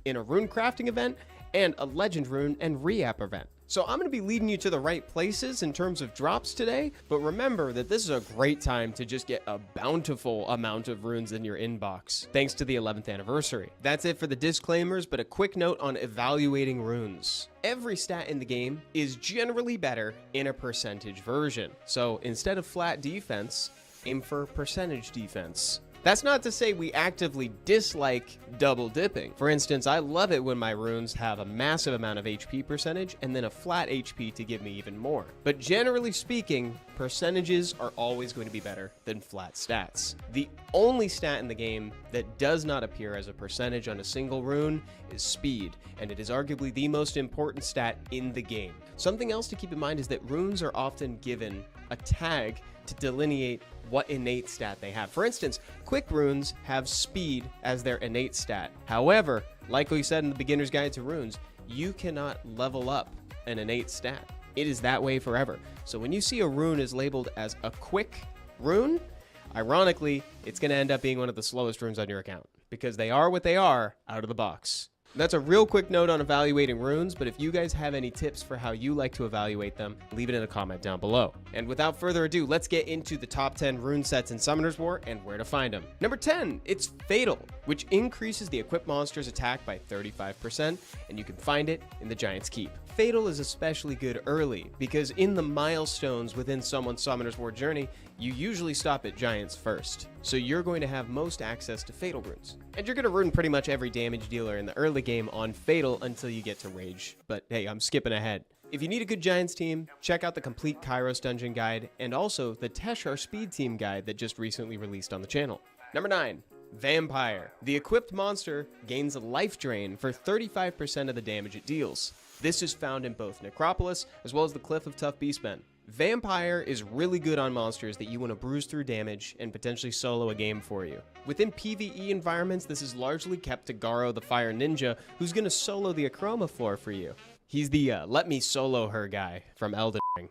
in a rune crafting event, and a legend rune and re-app event. So I'm going to be leading you to the right places in terms of drops today, but remember that this is a great time to just get a bountiful amount of runes in your inbox, thanks to the 11th anniversary. That's it for the disclaimers, but a quick note on evaluating runes. Every stat in the game is generally better in a percentage version. So instead of flat defense, aim for percentage defense. That's not to say we actively dislike double dipping. For instance, I love it when my runes have a massive amount of HP percentage and then a flat HP to give me even more. But generally speaking, percentages are always going to be better than flat stats. The only stat in the game that does not appear as a percentage on a single rune is speed, and it is arguably the most important stat in the game. Something else to keep in mind is that runes are often given a tag to delineate what innate stat they have. For instance, quick runes have speed as their innate stat. However, like we said in the beginner's guide to runes, you cannot level up an innate stat. It is that way forever. So when you see a rune is labeled as a quick rune, ironically, it's going to end up being one of the slowest runes on your account because they are what they are out of the box. That's a real quick note on evaluating runes, but if you guys have any tips for how you like to evaluate them, leave it in a comment down below. And without further ado, let's get into the top 10 rune sets in Summoner's War and where to find them. Number 10, it's Fatal, which increases the equipped monster's attack by 35%, and you can find it in the Giant's Keep. Fatal is especially good early, because in the milestones within someone's Summoner's War journey, you usually stop at Giants first, so you're going to have most access to Fatal runes. And you're going to rune pretty much every damage dealer in the early game on Fatal until you get to Rage, but hey, I'm skipping ahead. If you need a good Giants team, check out the complete Kairos Dungeon Guide, and also the Teshar Speed Team Guide that just recently released on the channel. Number 9. Vampire. The equipped monster gains a life drain for 35% of the damage it deals. This is found in both Necropolis as well as the Cliff of Tough Beastmen. Vampire is really good on monsters that you want to bruise through damage and potentially solo a game for you. Within PvE environments, this is largely kept to Garo the Fire Ninja, who's going to solo the Akroma floor for you. He's the let me solo her guy from Elden Ring.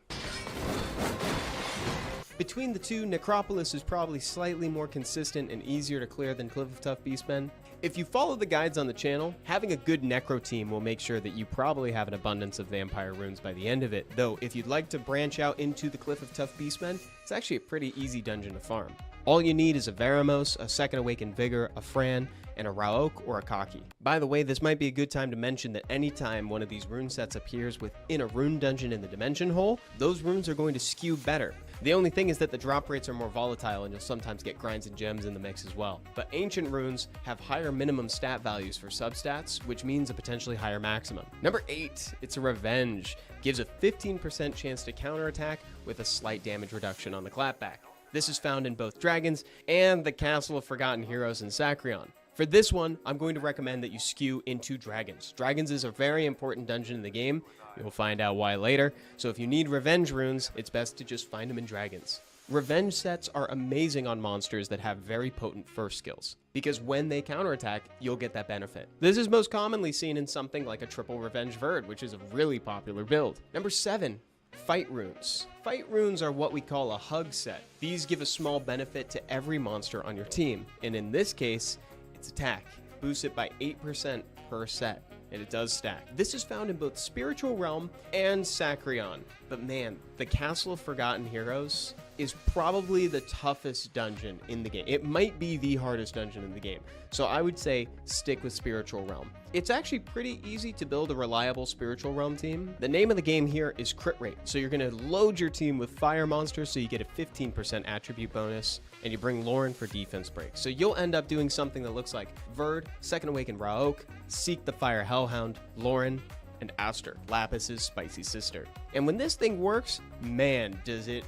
Between the two, Necropolis is probably slightly more consistent and easier to clear than Cliff of Tough Beastmen. If you follow the guides on the channel, having a good Necro team will make sure that you probably have an abundance of Vampire runes by the end of it, though if you'd like to branch out into the Cliff of Tough Beastmen, it's actually a pretty easy dungeon to farm. All you need is a Veramos, a Second Awakened Vigor, a Fran, and a Raok or a Kaki. By the way, this might be a good time to mention that anytime one of these rune sets appears within a rune dungeon in the Dimension Hole, those runes are going to skew better. The only thing is that the drop rates are more volatile and you'll sometimes get grinds and gems in the mix as well. But ancient runes have higher minimum stat values for substats, which means a potentially higher maximum. Number 8, it's a Revenge. Gives a 15% chance to counterattack with a slight damage reduction on the clapback. This is found in both Dragons and the Castle of Forgotten Heroes in Sacrion. For this one, I'm going to recommend that you skew into Dragons. Dragons is a very important dungeon in the game. You'll find out why later. So if you need Revenge runes, it's best to just find them in Dragons. Revenge sets are amazing on monsters that have very potent first skills, because when they counterattack, you'll get that benefit. This is most commonly seen in something like a triple Revenge Verd, which is a really popular build. Number 7. Fight runes. Fight runes are what we call a hug set. These give a small benefit to every monster on your team, and in this case, its attack. Boosts it by 8% per set, and it does stack. This is found in both Spiritual Realm and Sacrion. But man, the Castle of Forgotten Heroes is probably the toughest dungeon in the game. It might be the hardest dungeon in the game. So I would say stick with Spiritual Realm. It's actually pretty easy to build a reliable Spiritual Realm team. The name of the game here is crit rate. So you're going to load your team with fire monsters so you get a 15% attribute bonus, and you bring Lauren for defense break. So you'll end up doing something that looks like Verd, Second Awakened Raok, Seek the Fire Hellhound, Lauren, and Aster, Lapis's spicy sister. And when this thing works, man, does it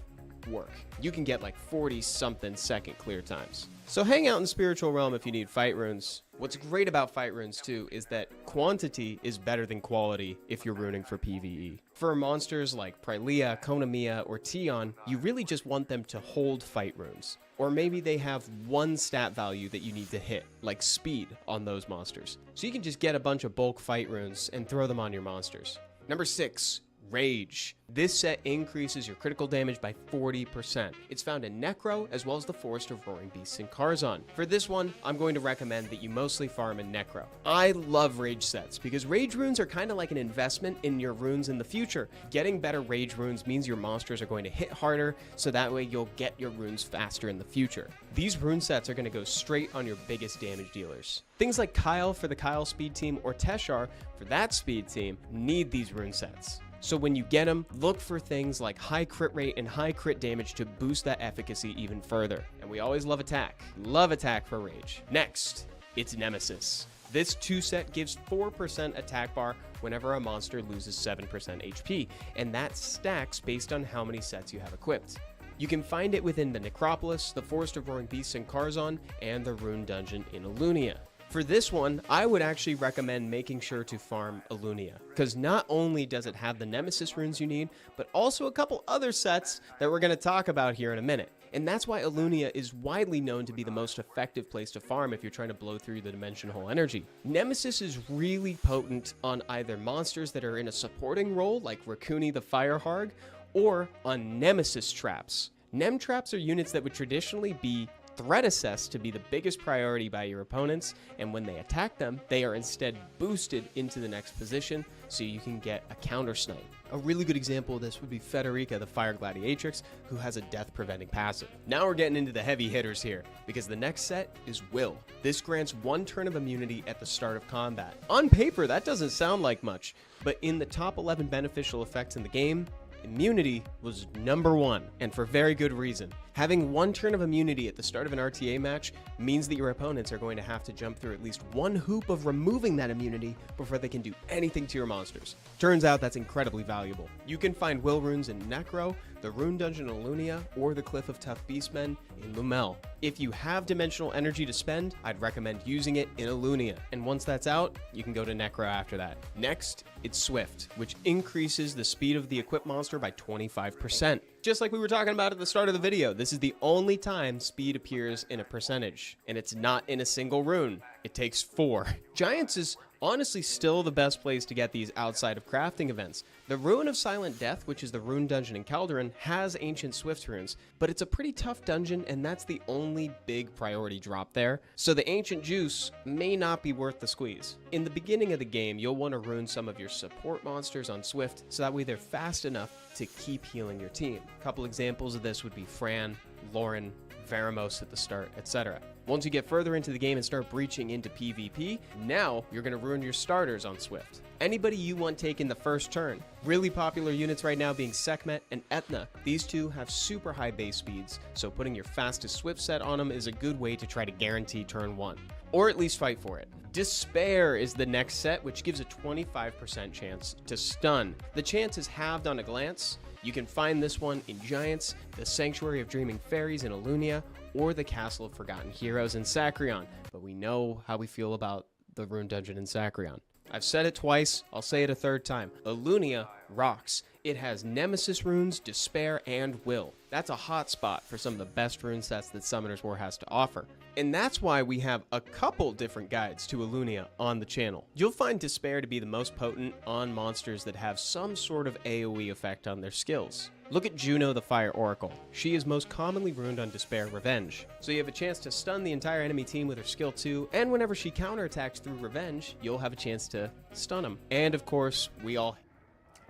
work. You can get like 40-something second clear times. So hang out in Spiritual Realm if you need fight runes. What's great about fight runes too is that quantity is better than quality if you're runing for PvE. For monsters like Prilea, Konamiya, or Tion, you really just want them to hold fight runes. Or maybe they have one stat value that you need to hit, like speed on those monsters. So you can just get a bunch of bulk fight runes and throw them on your monsters. Number 6. Rage. This set increases your critical damage by 40%. It's found in Necro, as well as the Forest of Roaring Beasts in Karzhan. For this one, I'm going to recommend that you mostly farm in Necro. I love Rage sets, because Rage runes are kind of like an investment in your runes in the future. Getting better Rage runes means your monsters are going to hit harder, so that way you'll get your runes faster in the future. These rune sets are going to go straight on your biggest damage dealers. Things like Kyle for the Kyle speed team or Teshar for that speed team need these rune sets. So when you get them, look for things like high crit rate and high crit damage to boost that efficacy even further. And we always love attack. Love attack for Rage. Next, it's Nemesis. This 2-set gives 4% attack bar whenever a monster loses 7% HP, and that stacks based on how many sets you have equipped. You can find it within the Necropolis, the Forest of Roaring Beasts in Karzhan, and the Rune Dungeon in Alunia. For this one, I would actually recommend making sure to farm Alunia, because not only does it have the Nemesis runes you need, but also a couple other sets that we're going to talk about here in a minute. And that's why Alunia is widely known to be the most effective place to farm if you're trying to blow through the dimensional energy. Nemesis is really potent on either monsters that are in a supporting role, like Rakuni the Fireharg, or on Nemesis traps. Nem traps are units that would traditionally be threat assessed to be the biggest priority by your opponents, and when they attack them, they are instead boosted into the next position so you can get a counter snipe. A really good example of this would be Federica the Fire Gladiatrix, who has a death preventing passive. Now we're getting into the heavy hitters here, because the next set is Will. This grants 1 turn of immunity at the start of combat. On paper, that doesn't sound like much, but in the top 11 beneficial effects in the game, immunity was number 1, and for very good reason. Having 1 turn of immunity at the start of an RTA match means that your opponents are going to have to jump through at least 1 hoop of removing that immunity before they can do anything to your monsters. Turns out that's incredibly valuable. You can find Will runes in Necro, the Rune Dungeon in Alunia, or the Cliff of Tough Beastmen in Lumel. If you have dimensional energy to spend, I'd recommend using it in Alunia, and once that's out, you can go to Necro after that. Next, it's Swift, which increases the speed of the equipped monster by 25%. Just like we were talking about at the start of the video, this is the only time speed appears in a percentage, and it's not in a single rune. It takes 4. Giants is honestly still the best place to get these outside of crafting events. The Ruin of Silent Death, which is the rune dungeon in Calderon, has ancient Swift runes, but it's a pretty tough dungeon, and that's the only big priority drop there, so the ancient juice may not be worth the squeeze. In the beginning of the game, you'll want to rune some of your support monsters on Swift, so that way they're fast enough to keep healing your team. A couple examples of this would be Fran, Lauren, Veramos at the start, etc. Once you get further into the game and start breaching into PvP, now you're going to ruin your starters on Swift. Anybody you want taking the first turn. Really popular units right now being Sekhmet and Etna. These two have super high base speeds, so putting your fastest Swift set on them is a good way to try to guarantee turn 1. Or at least fight for it. Despair is the next set, which gives a 25% chance to stun. The chance is halved on a glance. You can find this one in Giants, the Sanctuary of Dreaming Fairies in Alunia, or the Castle of Forgotten Heroes in Sacrion. But we know how we feel about the Rune Dungeon in Sacrion. I've said it twice, I'll say it a third time. Alunia rocks. It has Nemesis runes, Despair, and Will. That's a hot spot for some of the best rune sets that Summoner's War has to offer. And that's why we have a couple different guides to Alunia on the channel. You'll find Despair to be the most potent on monsters that have some sort of AoE effect on their skills. Look at Juno the Fire Oracle. She is most commonly runed on Despair Revenge. So you have a chance to stun the entire enemy team with her skill 2, and whenever she counterattacks through Revenge, you'll have a chance to stun them. And of course, we all...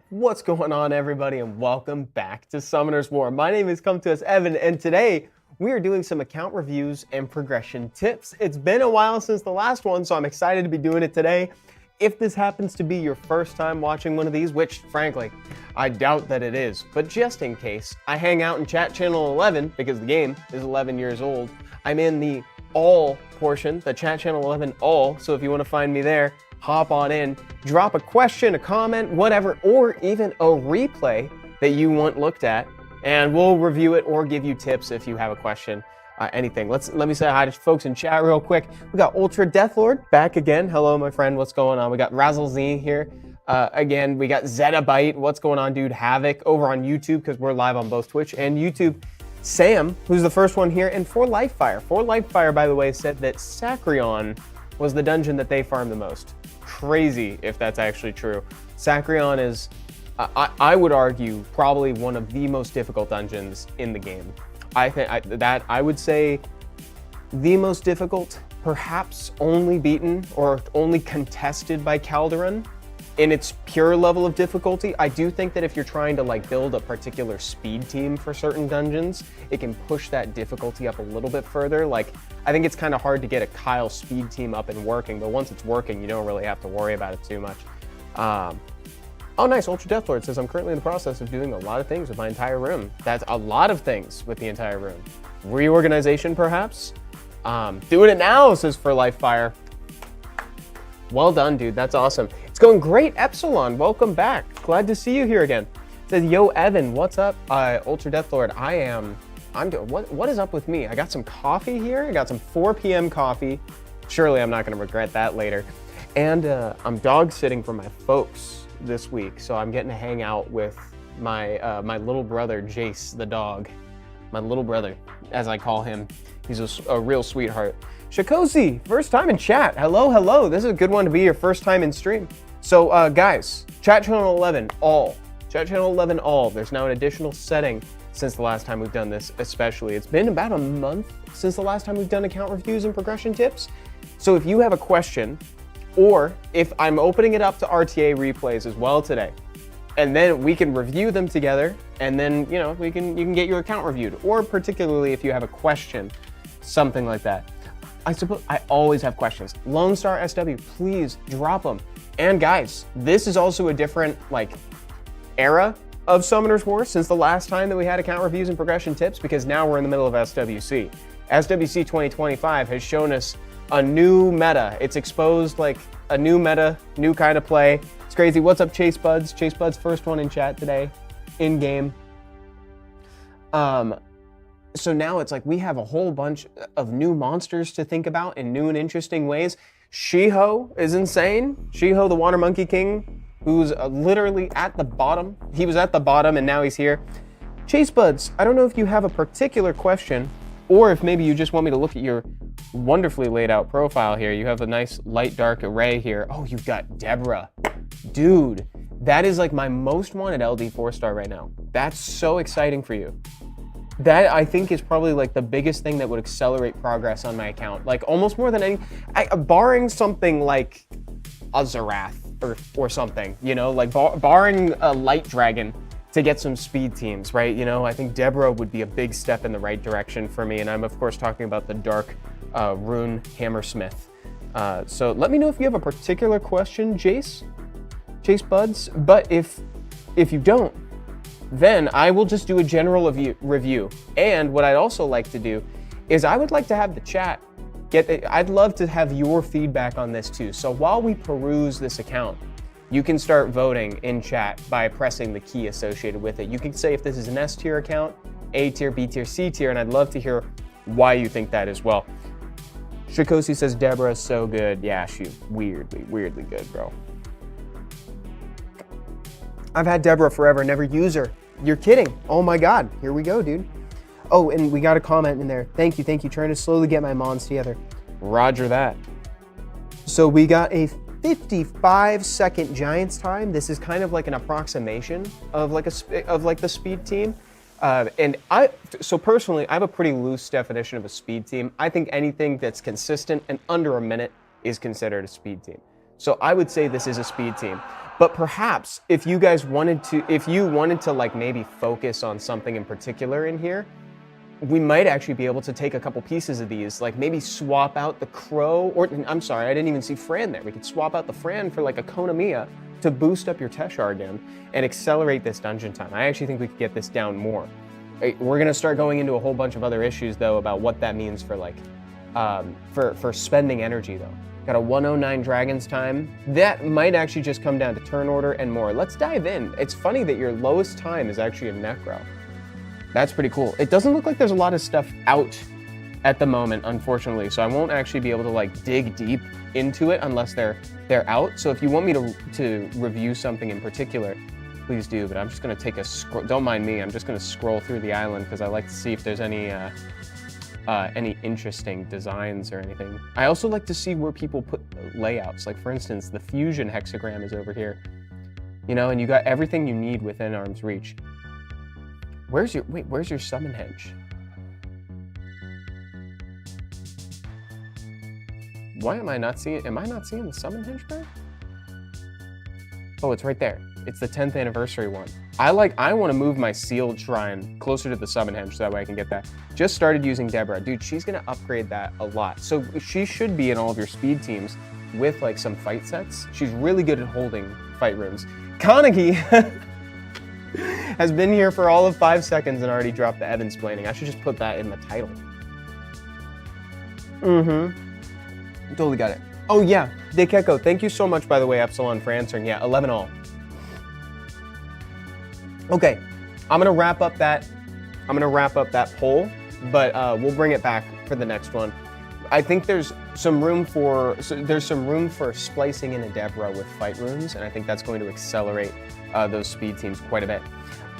What's going on, everybody, and welcome back to Summoner's War. My name is Come To Us Evan, and today we are doing some account reviews and progression tips. It's been a while since the last one, so I'm excited to be doing it today. If this happens to be your first time watching one of these, which frankly, I doubt that it is, but just in case, I hang out in chat channel 11 because the game is 11 years old. I'm in the all portion, the chat channel 11 all, so if you want to find me there, hop on in, drop a question, a comment, whatever, or even a replay that you want looked at, and we'll review it or give you tips if you have a question, anything. Let me say hi to folks in chat real quick. We got Ultra Deathlord back again. Hello, my friend. What's going on? We got Razzle Z here. Again, we got Zettabyte. What's going on, dude? Havoc over on YouTube because we're live on both Twitch and YouTube. Sam, who's the first one here, and For Lifefire. For Lifefire, by the way, said that Sacrion was the dungeon that they farmed the most. Crazy if that's actually true. Sacrion is I would argue probably one of the most difficult dungeons in the game. I would say the most difficult, perhaps only beaten or only contested by Calderon in its pure level of difficulty. I do think that if you're trying to like build a particular speed team for certain dungeons, it can push that difficulty up a little bit further. Like, I think it's kind of hard to get a Kyle speed team up and working, but once it's working, you don't really have to worry about it too much. Oh, nice. Ultra Death Lord says, I'm currently in the process of doing a lot of things with my entire room. That's a lot of things with the entire room. Reorganization, perhaps? Doing it now, says For Life Fire. Well done, dude. That's awesome. It's going great, Epsilon. Welcome back. Glad to see you here again. It says, yo, Evan, what's up? Ultra Death Lord, I'm doing, what is up with me? I got some coffee here. I got some 4 p.m. coffee. Surely I'm not going to regret that later. And I'm dog sitting for my folks this week, so I'm getting to hang out with my my little brother, Jace the dog. My little brother, as I call him. He's a real sweetheart. Shakosi, first time in chat. Hello, hello. This is a good one to be your first time in stream. So guys, chat channel 11 all. Chat channel 11 all. There's now an additional setting since the last time we've done this, especially. It's been about a month since the last time we've done account reviews and progression tips. So if you have a question, or if I'm opening it up to RTA replays as well today, and then we can review them together, and then, you know, you can get your account reviewed, or particularly if you have a question, something like that. I suppose I always have questions. Lone Star SW, please drop them. And guys, this is also a different like era of Summoner's War since the last time that we had account reviews and progression tips, because now we're in the middle of SWC. SWC 2025 has shown us a new meta. It's exposed like a new meta, new kind of play. It's crazy. What's up, Chase Buds? Chase Buds, first one in chat today, in game. So now it's like we have a whole bunch of new monsters to think about in new and interesting ways. Shiho is insane. Shiho, the Water Monkey King, who's literally at the bottom. He was at the bottom and now he's here. Chase Buds, I don't know if you have a particular question, or if maybe you just want me to look at your wonderfully laid out profile here. You have a nice light dark array here. Oh, you've got Deborah. Dude, that is like my most wanted LD 4-star right now. That's so exciting for you. That I think is probably like the biggest thing that would accelerate progress on my account. Like almost more than any, barring something like a Zerath or something, you know, like barring a Light Dragon to get some speed teams, right? You know, I think Deborah would be a big step in the right direction for me. And I'm of course talking about the Dark Rune Hammersmith. So let me know if you have a particular question, Chase Buds. But if you don't, then I will just do a general review. And what I'd also like to do is I would like to have the chat I'd love to have your feedback on this too. So while we peruse this account, you can start voting in chat by pressing the key associated with it. You can say if this is an S tier account, A tier, B tier, C tier, and I'd love to hear why you think that as well. Shakosi says Deborah's so good. Yeah, she's weirdly good, bro. I've had Deborah forever, never use her. You're kidding. Oh my God, here we go, dude. Oh, and we got a comment in there. Thank you, trying to slowly get my mons together. Roger that. So we got a 55-second Giants time. This is kind of like an approximation of like the speed team. So personally, I have a pretty loose definition of a speed team. I think anything that's consistent and under a minute is considered a speed team. So I would say this is a speed team. But perhaps if you guys wanted to like maybe focus on something in particular in here, we might actually be able to take a couple pieces of these, like maybe swap out the Crow, or I'm sorry, I didn't even see Fran there. We could swap out the Fran for like a Konamiya to boost up your Teshar again and accelerate this dungeon time. I actually think we could get this down more. We're gonna start going into a whole bunch of other issues though about what that means for like, for spending energy though. Got a 109 Dragons time. That might actually just come down to turn order and more. Let's dive in. It's funny that your lowest time is actually a Necro. That's pretty cool. It doesn't look like there's a lot of stuff out at the moment, unfortunately, so I won't actually be able to like dig deep into it unless they're out. So if you want me to review something in particular, please do, but I'm just gonna take a scroll. Don't mind me, I'm just gonna scroll through the island because I like to see if there's any interesting designs or anything. I also like to see where people put layouts. Like for instance, the fusion hexagram is over here. You know, and you got everything you need within arm's reach. Where's your summon henge? Why am I not seeing the summon henge, bro? Oh, it's right there. It's the 10th anniversary one. I want to move my sealed shrine closer to the summon henge so that way I can get that. Just started using Deborah. Dude, she's going to upgrade that a lot. So she should be in all of your speed teams with like some fight sets. She's really good at holding fight rooms. Kaneki has been here for all of 5 seconds and already dropped the Evansplaining. I should just put that in the title. Totally got it. Oh yeah, Dekeko, thank you so much, by the way, Epsilon, for answering. Yeah, 11 all. Okay, I'm gonna wrap up that poll, but we'll bring it back for the next one. I think there's some room for splicing in a Deborah with fight runes, and I think that's going to accelerate those speed teams quite a bit.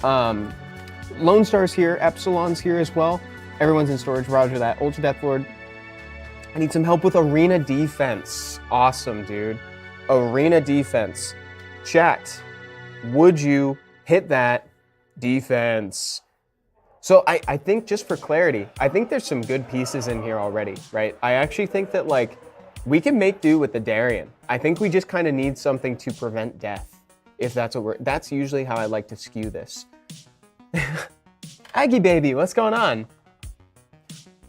Lone Star's here, Epsilon's here as well. Everyone's in storage. Roger that. Ultra Deathlord. I need some help with arena defense. Awesome, dude. Arena defense. Chat, would you hit that defense? So I think, just for clarity, I think there's some good pieces in here already, right? I actually think that like we can make do with the Darien. I think we just kind of need something to prevent death. If that's that's usually how I like to skew this. Aggie baby, what's going on?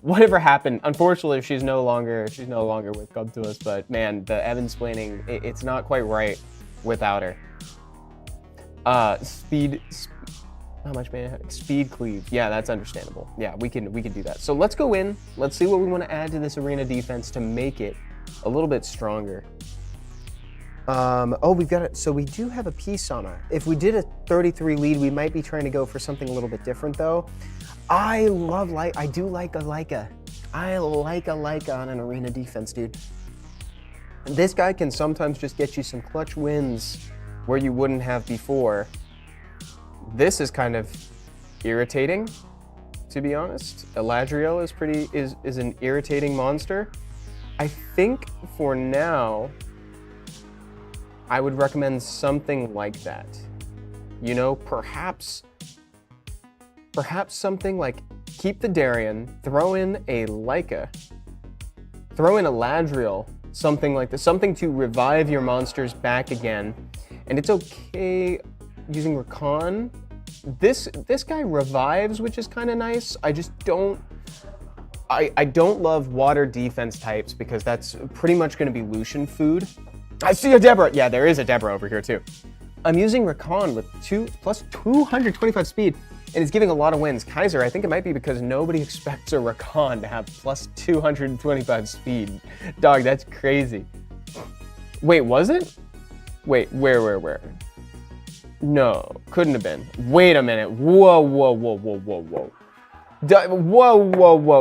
Whatever happened, unfortunately, she's no longer with Come To Us, but man, the Evansplaining, it's not quite right without her. How much mana? Speed cleave. Yeah, that's understandable. Yeah, we can do that. So let's go in. Let's see what we want to add to this arena defense to make it a little bit stronger. Oh, we've got it. So we do have a piece on her. If we did a 33 lead, we might be trying to go for something a little bit different though. I do like a Leica. I like a Leica on an arena defense, dude. This guy can sometimes just get you some clutch wins where you wouldn't have before. This is kind of irritating, to be honest. Eladriel is an irritating monster. I think for now, I would recommend something like that. You know, perhaps something like keep the Darien, throw in a Leica, throw in a Eladriel, something like this, something to revive your monsters back again. And it's okay using Rakan. This guy revives, which is kind of nice. I just don't I don't love water defense types because that's pretty much going to be Lucian food. I see a Deborah. Yeah, there is a Deborah over here too. I'm using Rakan with plus 225 speed, and it's giving a lot of wins. Kaiser, I think it might be because nobody expects a Rakan to have plus 225 speed. Dog, that's crazy. Wait, was it? Wait, where? No, couldn't have been. Wait a minute. Whoa. Whoa.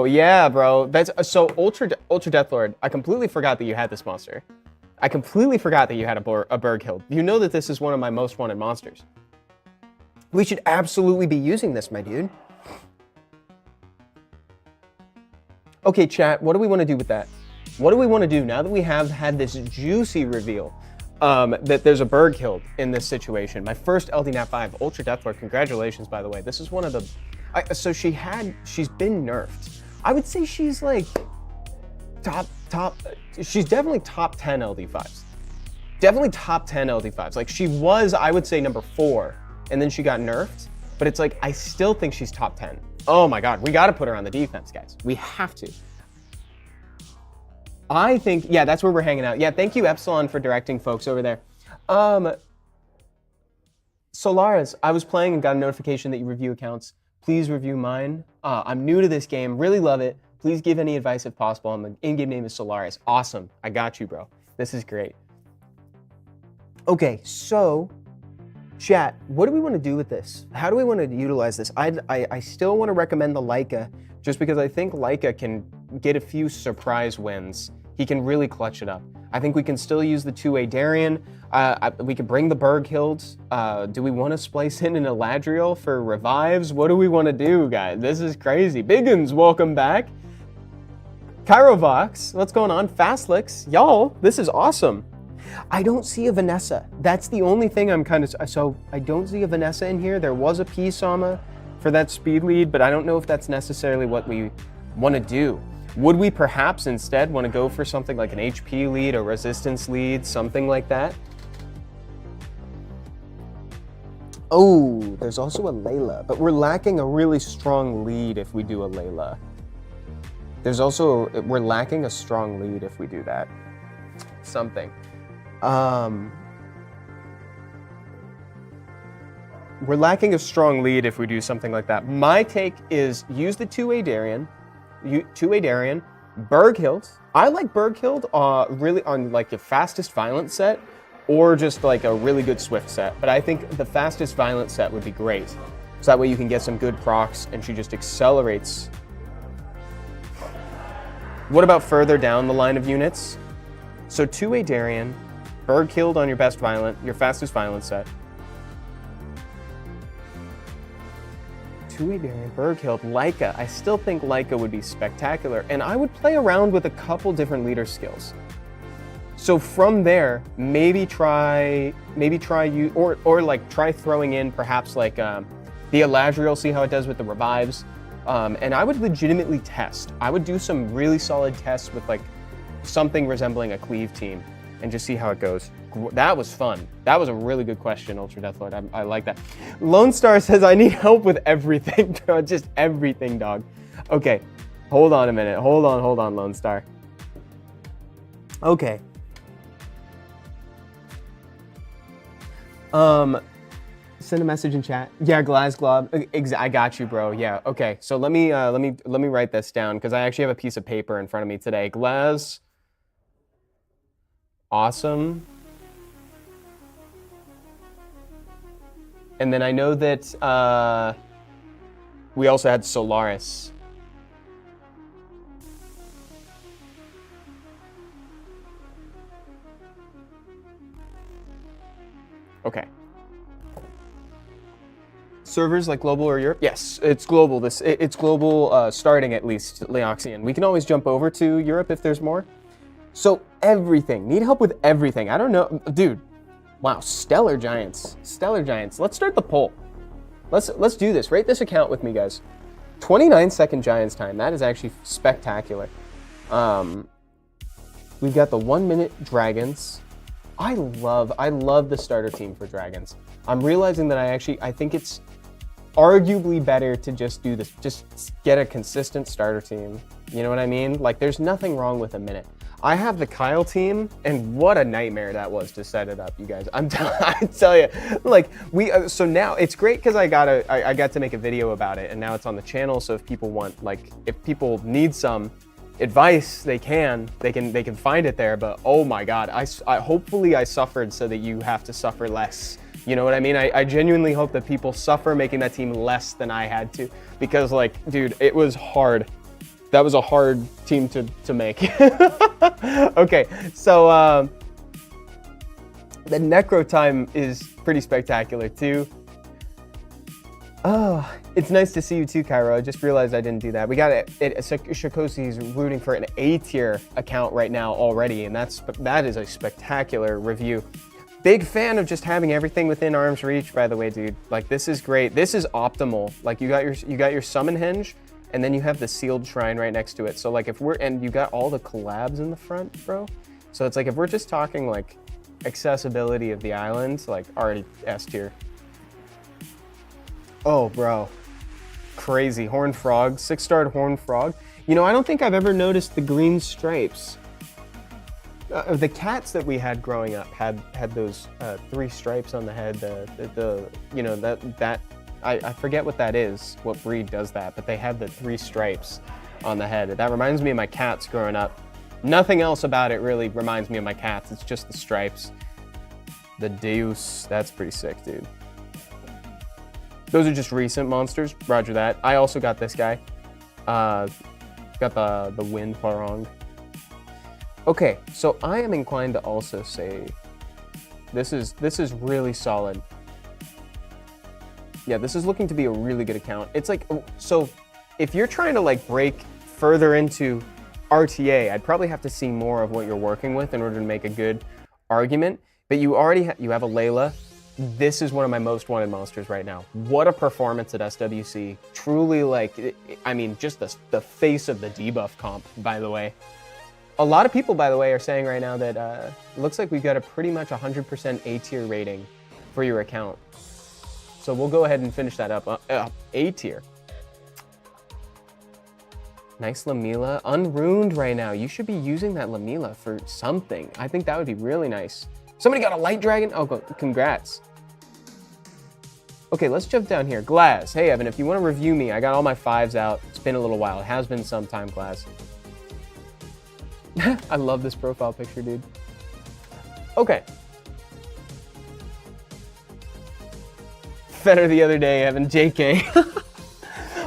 Yeah, bro. That's so Ultra Deathlord. I completely forgot that you had this monster. I completely forgot that you had a Berghild. You know that this is one of my most wanted monsters. We should absolutely be using this, my dude. Okay, chat, what do we want to do with that? What do we want to do now that we have had this juicy reveal that there's a Berghild in this situation? My first LDNAP 5, Ultra Deathlord, congratulations, by the way. This is one of the... so she's been nerfed. I would say she's like she's definitely top 10 LD5s. Definitely top 10 LD5s. Like she was, I would say, number 4, and then she got nerfed, but it's like, I still think she's top 10. Oh my God, we gotta put her on the defense, guys. We have to. I think, yeah, that's where we're hanging out. Yeah, thank you, Epsilon, for directing folks over there. Solaris, I was playing and got a notification that you review accounts. Please review mine. I'm new to this game, really love it. Please give any advice if possible. My in-game name is Solaris. Awesome, I got you, bro. This is great. Okay, so, chat, what do we want to do with this? How do we want to utilize this? I still want to recommend the Leica, just because I think Leica can get a few surprise wins. He can really clutch it up. I think we can still use the 2A Darien. We can bring the Berghild. Do we want to splice in an Eladriel for revives? What do we want to do, guys? This is crazy. Biggins, welcome back. Kyrovox, what's going on? Fastlix, y'all, this is awesome. I don't see a Vanessa. That's the only thing I'm kind of, so I don't see a Vanessa in here. There was a Pisama for that speed lead, but I don't know if that's necessarily what we want to do. Would we perhaps instead want to go for something like an HP lead or resistance lead, something like that? Oh, there's also a Layla, but we're lacking a really strong lead if we do a Layla. We're lacking a strong lead if we do that. Something. We're lacking a strong lead if we do something like that. My take is use the 2A Darien, Berghild. I like Berghild really on like the fastest violent set or just like a really good swift set. But I think the fastest violent set would be great. So that way you can get some good procs and she just accelerates. What about further down the line of units? So 2A Darien, Berghild on your best violent, your fastest violent set. 2A Darien, Berghild, Leica. I still think Leica would be spectacular, and I would play around with a couple different leader skills. So from there, maybe try you or like try throwing in perhaps like the Eladriel, see how it does with the revives. And I would legitimately test. I would do some really solid tests with like something resembling a cleave team and just see how it goes. That was fun. That was a really good question, Ultra Deathlord. I like that. Lone Star says, I need help with everything. Just everything, dog. Okay, hold on a minute. Hold on, Lone Star. Okay. Send a message in chat. Yeah, Glazglob. I got you, bro. Yeah. Okay. So let me write this down because I actually have a piece of paper in front of me today. Glaz. Awesome. And then I know that we also had Solaris. Okay. Servers like global or Europe? Yes, it's global. It's global, starting at least, Leoxian. We can always jump over to Europe if there's more. So everything. Need help with everything. I don't know, dude. Wow, Stellar Giants. Stellar Giants. Let's start the poll. Let's do this. Rate this account with me, guys. 29-second Giants time. That is actually spectacular. We've got the 1-minute Dragons. I love the starter team for Dragons. I'm realizing that I think it's arguably better to just do this, just get a consistent starter team. You know what I mean? Like, there's nothing wrong with a minute. I have the Kyle team, and what a nightmare that was to set it up, you guys. I tell you, like, so now it's great because I got to make a video about it, and now it's on the channel. So if people want, like, if people need some advice, they can find it there. But oh my God, hopefully I suffered so that you have to suffer less. You know what I mean? I genuinely hope that people suffer making that team less than I had to, because like, dude, it was hard. That was a hard team to make. Okay, so the Necro time is pretty spectacular too. Oh, it's nice to see you too, Cairo. I just realized I didn't do that. We got it. Shikosi's rooting for an A-tier account right now already, and that is a spectacular review. Big fan of just having everything within arm's reach, by the way, dude. Like, this is great. This is optimal. Like, you got your summon henge, and then you have the sealed shrine right next to it. So like, and you got all the collabs in the front, bro. So it's like, if we're just talking like accessibility of the island, like already S tier. Oh, bro. Crazy. Horned Frog, 6-starred Horned Frog. You know, I don't think I've ever noticed the green stripes. The cats that we had growing up had those 3 stripes on the head. You know, that I forget what that is, what breed does that, but they had the 3 stripes on the head. That reminds me of my cats growing up. Nothing else about it really reminds me of my cats. It's just the stripes. The Deus, that's pretty sick, dude. Those are just recent monsters, roger that. I also got this guy. Got the Wind Parong. Okay, so I am inclined to also say this is really solid. Yeah, this is looking to be a really good account. It's like, so if you're trying to like break further into RTA, I'd probably have to see more of what you're working with in order to make a good argument, but you already you have a Layla. This is one of my most wanted monsters right now. What a performance at SWC. Truly, like, I mean, just the face of the debuff comp, by the way. A lot of people, by the way, are saying right now that it looks like we've got a pretty much 100% A tier rating for your account. So we'll go ahead and finish that up. A tier. Nice Lamila. Unruined right now. You should be using that Lamila for something. I think that would be really nice. Somebody got a light dragon? Oh, congrats. Okay, let's jump down here. Glaz. Hey, Evan, if you want to review me, I got all my 5s out. It's been a little while. It has been some time, Glaz. I love this profile picture, dude. Okay. Better the other day, Evan. JK.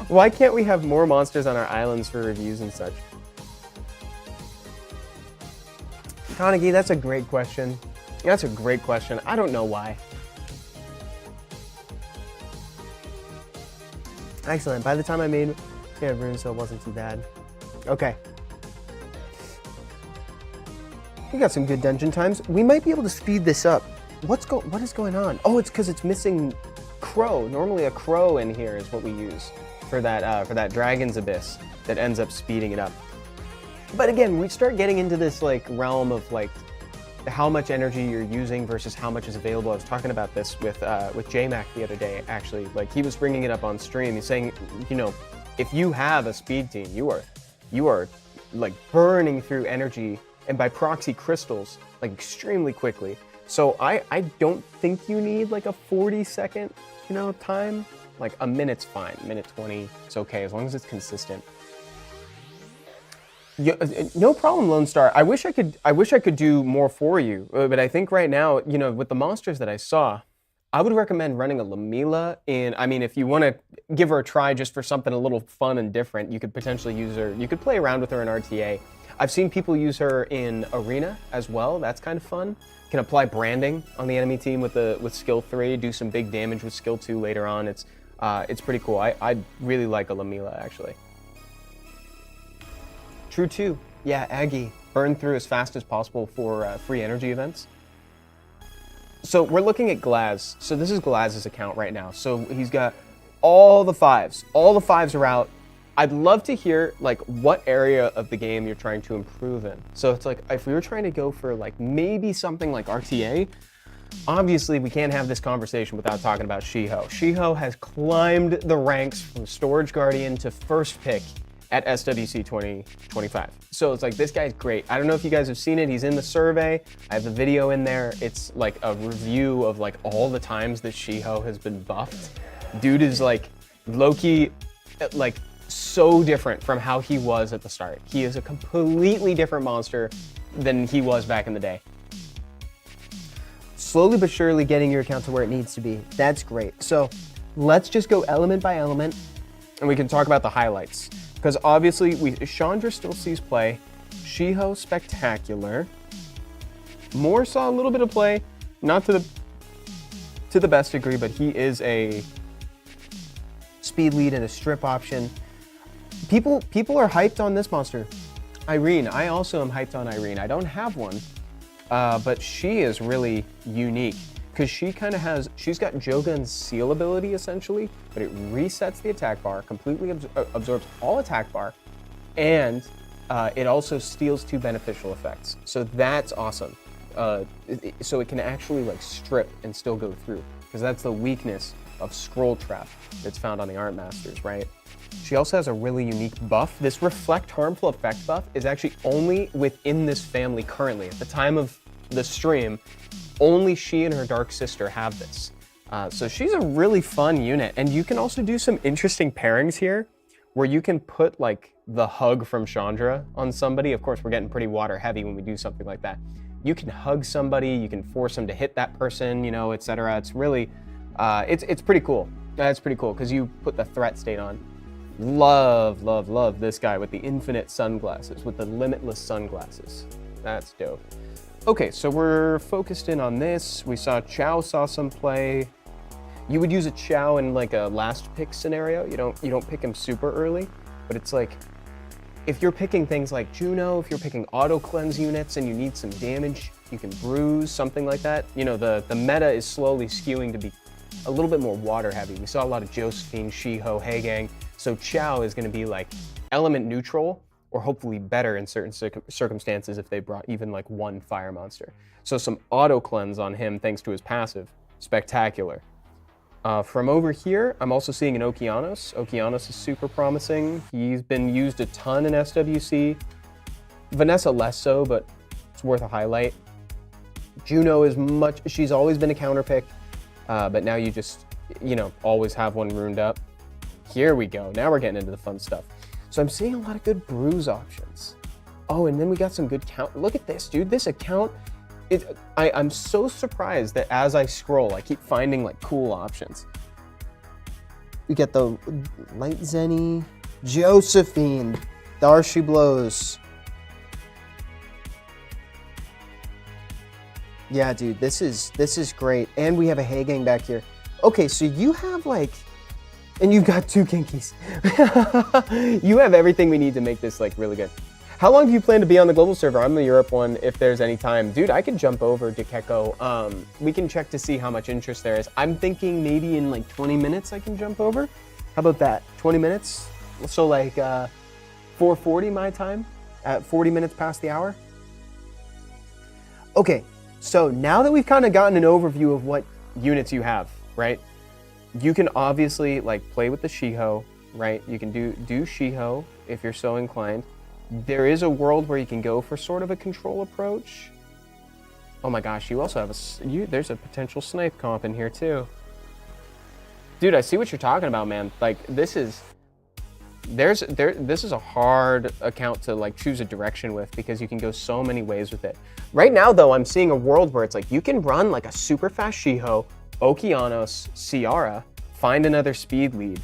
Why can't we have more monsters on our islands for reviews and such? Kaneki, that's a great question. That's a great question. I don't know why. Excellent. By the time I made Rune, so it wasn't too bad. Okay. We got some good dungeon times. We might be able to speed this up. What is going on? Oh, it's because it's missing Crow. Normally a Crow in here is what we use for that Dragon's Abyss that ends up speeding it up. But again, we start getting into this like realm of like how much energy you're using versus how much is available. I was talking about this with JMac the other day, actually. Like, he was bringing it up on stream. He's saying, you know, if you have a speed team, you are like burning through energy and by proxy crystals like extremely quickly. So I don't think you need like a 40-second, you know, time. Like a minute's fine. Minute 20, it's okay as long as it's consistent. No problem, Lone Star. I wish I could do more for you, but I think right now, you know, with the monsters that I saw, I would recommend running a Lamila in. I mean, if you want to give her a try just for something a little fun and different, you could potentially use her. You could play around with her in RTA. I've seen people use her in Arena as well. That's kind of fun. You can apply branding on the enemy team with skill 3, do some big damage with skill 2 later on. It's pretty cool. I really like a Lamila, actually. True 2. Yeah, Aggie. Burn through as fast as possible for free energy events. So we're looking at Glaz. So this is Glaz's account right now. So he's got all the 5s. All the 5s are out. I'd love to hear like what area of the game you're trying to improve in. So it's like if we were trying to go for like maybe something like RTA, obviously we can't have this conversation without talking about Shiho. Shiho has climbed the ranks from Storage Guardian to first pick at SWC 2025. So it's like, this guy's great. I don't know if you guys have seen it. He's in the survey. I have the video in there. It's like a review of like all the times that Shiho has been buffed. Dude is like low-key, like so different from how he was at the start. He is a completely different monster than he was back in the day. Slowly but surely getting your account to where it needs to be. That's great. So let's just go element by element and we can talk about the highlights. Because obviously, Chandra still sees play. Shiho, spectacular. Moore saw a little bit of play, not to the best degree, but he is a speed lead and a strip option. People are hyped on this monster. Irene, I also am hyped on Irene. I don't have one, but she is really unique. Because she kind of has, she's got Jogun's seal ability essentially, but it resets the attack bar, completely absorbs all attack bar, and it also steals 2 beneficial effects. So that's awesome. So it can actually like strip and still go through, because that's the weakness of Scroll Trap that's found on the Art Masters, right? She also has a really unique buff. This Reflect Harmful Effect buff is actually only within this family currently. At the time of the stream, only she and her dark sister have this. So she's a really fun unit. And you can also do some interesting pairings here where you can put like the hug from Chandra on somebody. Of course, we're getting pretty water heavy when we do something like that. You can hug somebody, you can force them to hit that person, you know, etc. It's really, it's pretty cool. That's pretty cool because you put the threat state on. Love, love, love this guy with the infinite sunglasses, with the limitless sunglasses. That's dope. Okay, so we're focused in on this. We saw Chow saw some play. You would use a Chow in like a last pick scenario. You don't pick him super early, but it's like If you're picking things like Juno, if you're picking auto cleanse units and you need some damage, you can bruise, something like that. You know, the meta is slowly skewing to be a little bit more water heavy. We saw a lot of Josephine, Shiho, Hagang. So Chao is going to be like element neutral, or hopefully better in certain circumstances if they brought even like one fire monster. So some auto cleanse on him thanks to his passive. Spectacular. From over here, I'm also seeing an Okeanos. Okeanos is super promising. He's been used a ton in SWC. Vanessa less so, but it's worth a highlight. Juno is she's always been a counter pick, but now you just, you know, always have one ruined up. Here we go. Now we're getting into the fun stuff. So I'm seeing a lot of good bruise options. Oh, and then we got some good count. Look at this, dude. This account, I'm so surprised that as I scroll, I keep finding like cool options. We get the Light Zenny, Josephine, Darcy Blows. Yeah, dude, this is great. And we have a Hagang back here. Okay, so you have like, and you've got 2 Kinkies. You have everything we need to make this like really good. How long do you plan to be on the global server? I'm the Europe one if there's any time. Dude, I could jump over to Keko. We can check to see how much interest there is. I'm thinking maybe in like 20 minutes I can jump over. How about that? 20 minutes? So like 4:40 my time at 40 minutes past the hour. Okay, so now that we've kind of gotten an overview of what units you have, right? You can obviously like play with the Shiho, right? You can do Shiho if you're so inclined. There is a world where you can go for sort of a control approach. Oh my gosh, you also have there's a potential snipe comp in here too. Dude, I see what you're talking about, man. Like this is a hard account to like choose a direction with because you can go so many ways with it. Right now though, I'm seeing a world where it's like you can run like a super fast Shiho, Okeanos, Ciara, find another speed lead,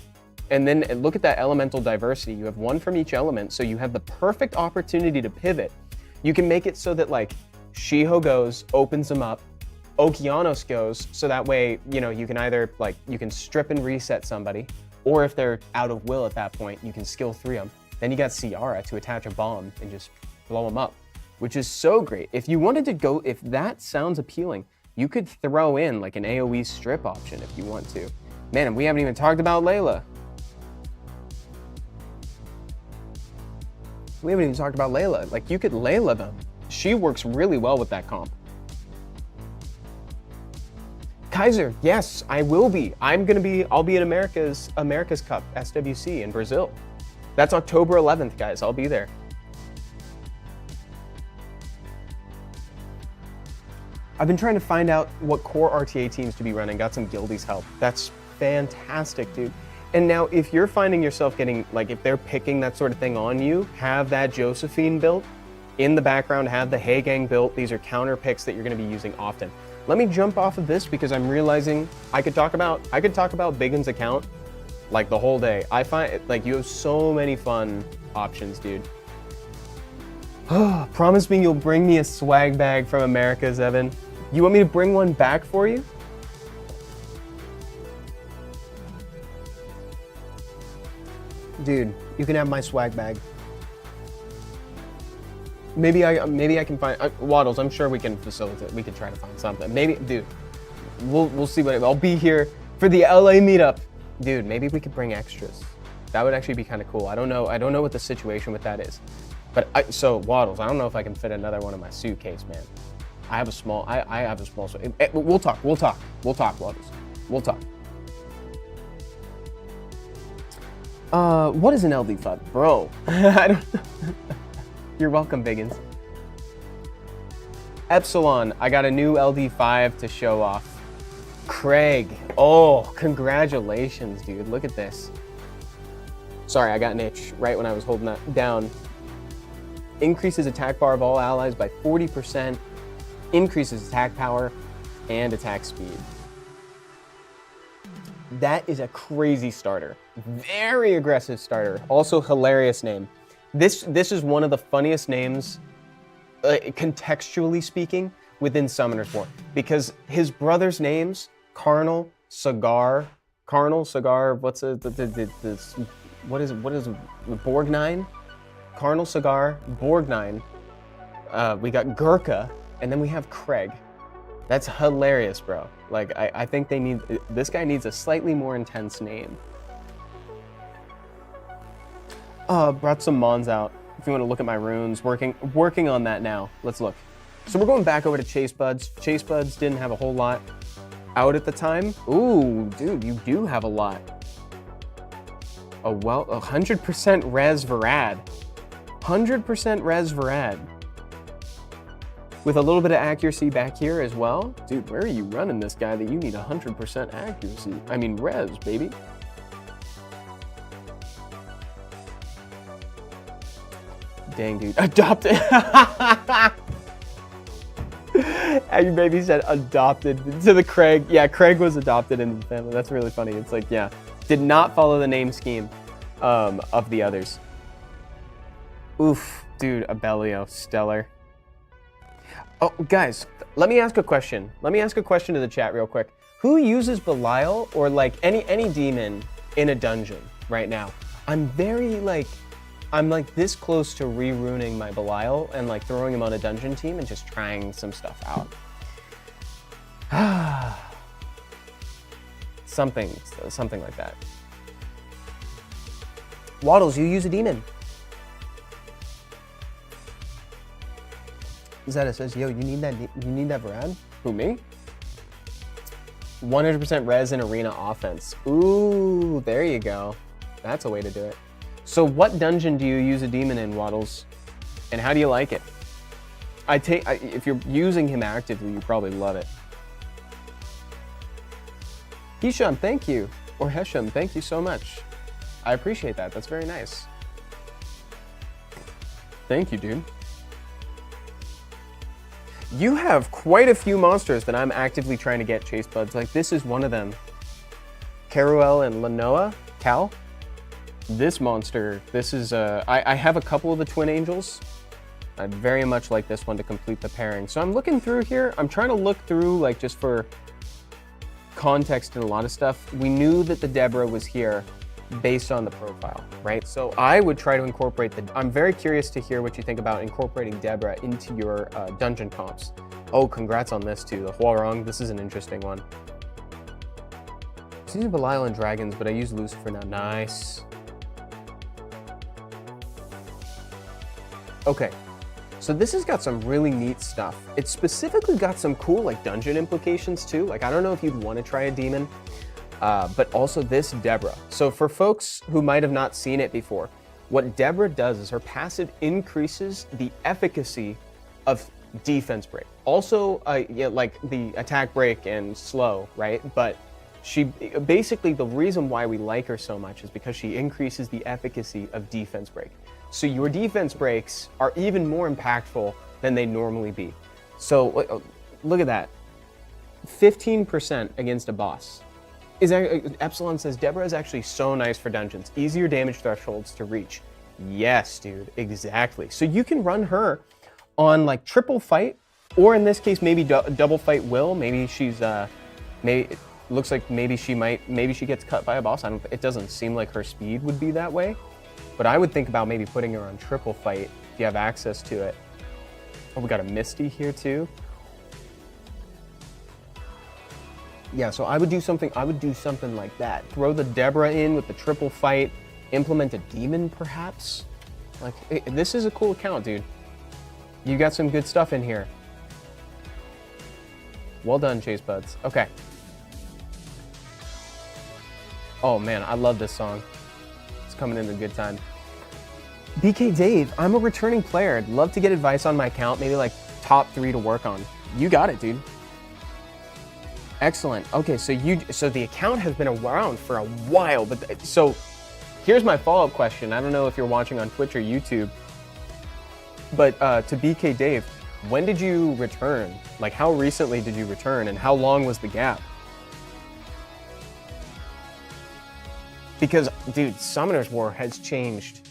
and then look at that elemental diversity. You have one from each element, so you have the perfect opportunity to pivot. You can make it so that like Shiho goes, opens them up, Okeanos goes, so that way, you know, you can either like, you can strip and reset somebody, or if they're out of will at that point, you can skill 3 them. Then you got Ciara to attach a bomb and just blow them up, which is so great. If you wanted to go, if that sounds appealing, you could throw in like an AoE strip option if you want to. Man, and we haven't even talked about Layla. We haven't even talked about Layla. Like you could Layla them. She works really well with that comp. Kaiser, yes, I will be. I'll be at America's Cup, SWC in Brazil. That's October 11th, guys. I'll be there. I've been trying to find out what core RTA teams to be running. Got some guildies help. That's fantastic, dude. And now if you're finding yourself getting, like if they're picking that sort of thing on you, have that Josephine built in the background, have the Hagang built. These are counter picks that you're gonna be using often. Let me jump off of this because I'm realizing I could talk about Biggin's account like the whole day. I find like you have so many fun options, dude. Promise me you'll bring me a swag bag from America's, Evan. You want me to bring one back for you? Dude, you can have my swag bag. Maybe I can find Waddles. I'm sure we can facilitate. We can try to find something. Maybe, dude. We'll see what I'll be here for the LA meetup, dude. Maybe we could bring extras. That would actually be kind of cool. I don't know what the situation with that is, but so Waddles. I don't know if I can fit another one in my suitcase, man. I have a small. I have a small. We'll talk. Waddles. We'll talk. What is an LD FUD, bro? I don't. You're welcome, Biggins. Epsilon, I got a new LD5 to show off. Craig, oh, congratulations, dude. Look at this. Sorry, I got an itch right when I was holding that down. Increases attack bar of all allies by 40%, increases attack power and attack speed. That is a crazy starter. Very aggressive starter. Also hilarious name. This is one of the funniest names, contextually speaking, within Summoner's War, because his brother's names, Carnal, Cigar, what's what is Borgnine? Carnal Cigar, Borgnine, we got Gurkha, and then we have Craig. That's hilarious, bro. Like, I think this guy needs a slightly more intense name. Brought some Mons out. If you want to look at my runes, working on that now. Let's look. So we're going back over to Chase Buds. Chase Buds didn't have a whole lot out at the time. Ooh, dude, you do have a lot. 100% Res Varad. 100% Res Varad. With a little bit of accuracy back here as well. Dude, where are you running this guy that you need 100% accuracy? I mean, res, baby. Dang, dude. Adopted. Aggie Baby said adopted to the Craig. Yeah, Craig was adopted into the family. That's really funny. It's like, yeah, did not follow the name scheme of the others. Oof, dude, Abelio, stellar. Oh, guys, let me ask a question. Let me ask a question to the chat real quick. Who uses Belial or like any demon in a dungeon right now? I'm like this close to re-ruining my Belial and like throwing him on a dungeon team and just trying some stuff out. something like that. Waddles, you use a demon. Zeta says, yo, you need that Varad? Who, me? 100% res and arena offense. Ooh, there you go. That's a way to do it. So what dungeon do you use a demon in, Waddles? And how do you like it? If you're using him actively, you probably love it. Hisham, thank you. Or Hesham, thank you so much. I appreciate that. That's very nice. Thank you, dude. You have quite a few monsters that I'm actively trying to get, Chase Buds. Like, this is one of them. Caruel and Lanoa, Cal. This monster, this is, I have a couple of the Twin Angels. I'd very much like this one to complete the pairing. So I'm looking through here. I'm trying to look through, like, just for context and a lot of stuff. We knew that the Deborah was here based on the profile, right? So I would try to incorporate I'm very curious to hear what you think about incorporating Deborah into your dungeon comps. Oh, congrats on this too, the Huarong. This is an interesting one. I'm using Belial and Dragons, but I use Lucifer now. Nice. Okay, so this has got some really neat stuff. It's specifically got some cool like dungeon implications too. Like, I don't know if you'd want to try a demon, but also this Deborah. So for folks who might have not seen it before, what Deborah does is her passive increases the efficacy of defense break. Also, yeah, like the attack break and slow, right? But she basically, the reason why we like her so much is because she increases the efficacy of defense break. So your defense breaks are even more impactful than they normally be. So look at that, 15% against a boss. Epsilon says, Deborah is actually so nice for dungeons. Easier damage thresholds to reach. Yes, dude, exactly. So you can run her on like triple fight, or in this case, maybe double fight will. Maybe she's, it looks like maybe she gets cut by a boss. It doesn't seem like her speed would be that way. But I would think about maybe putting her on triple fight if you have access to it. Oh, we got a Misty here too. Yeah, so I would do something like that. Throw the Deborah in with the triple fight, implement a demon perhaps. Like, this is a cool account, dude. You got some good stuff in here. Well done, Chase Buds. Okay. Oh man, I love this song. It's coming in a good time. BK Dave, I'm a returning player. I'd love to get advice on my account, maybe like top 3 to work on. You got it, dude. Excellent. Okay, so the account has been around for a while, but so here's my follow-up question. I don't know if you're watching on Twitch or YouTube, but to BK Dave, when did you return? Like, how recently did you return, and how long was the gap? Because, dude, Summoner's War has changed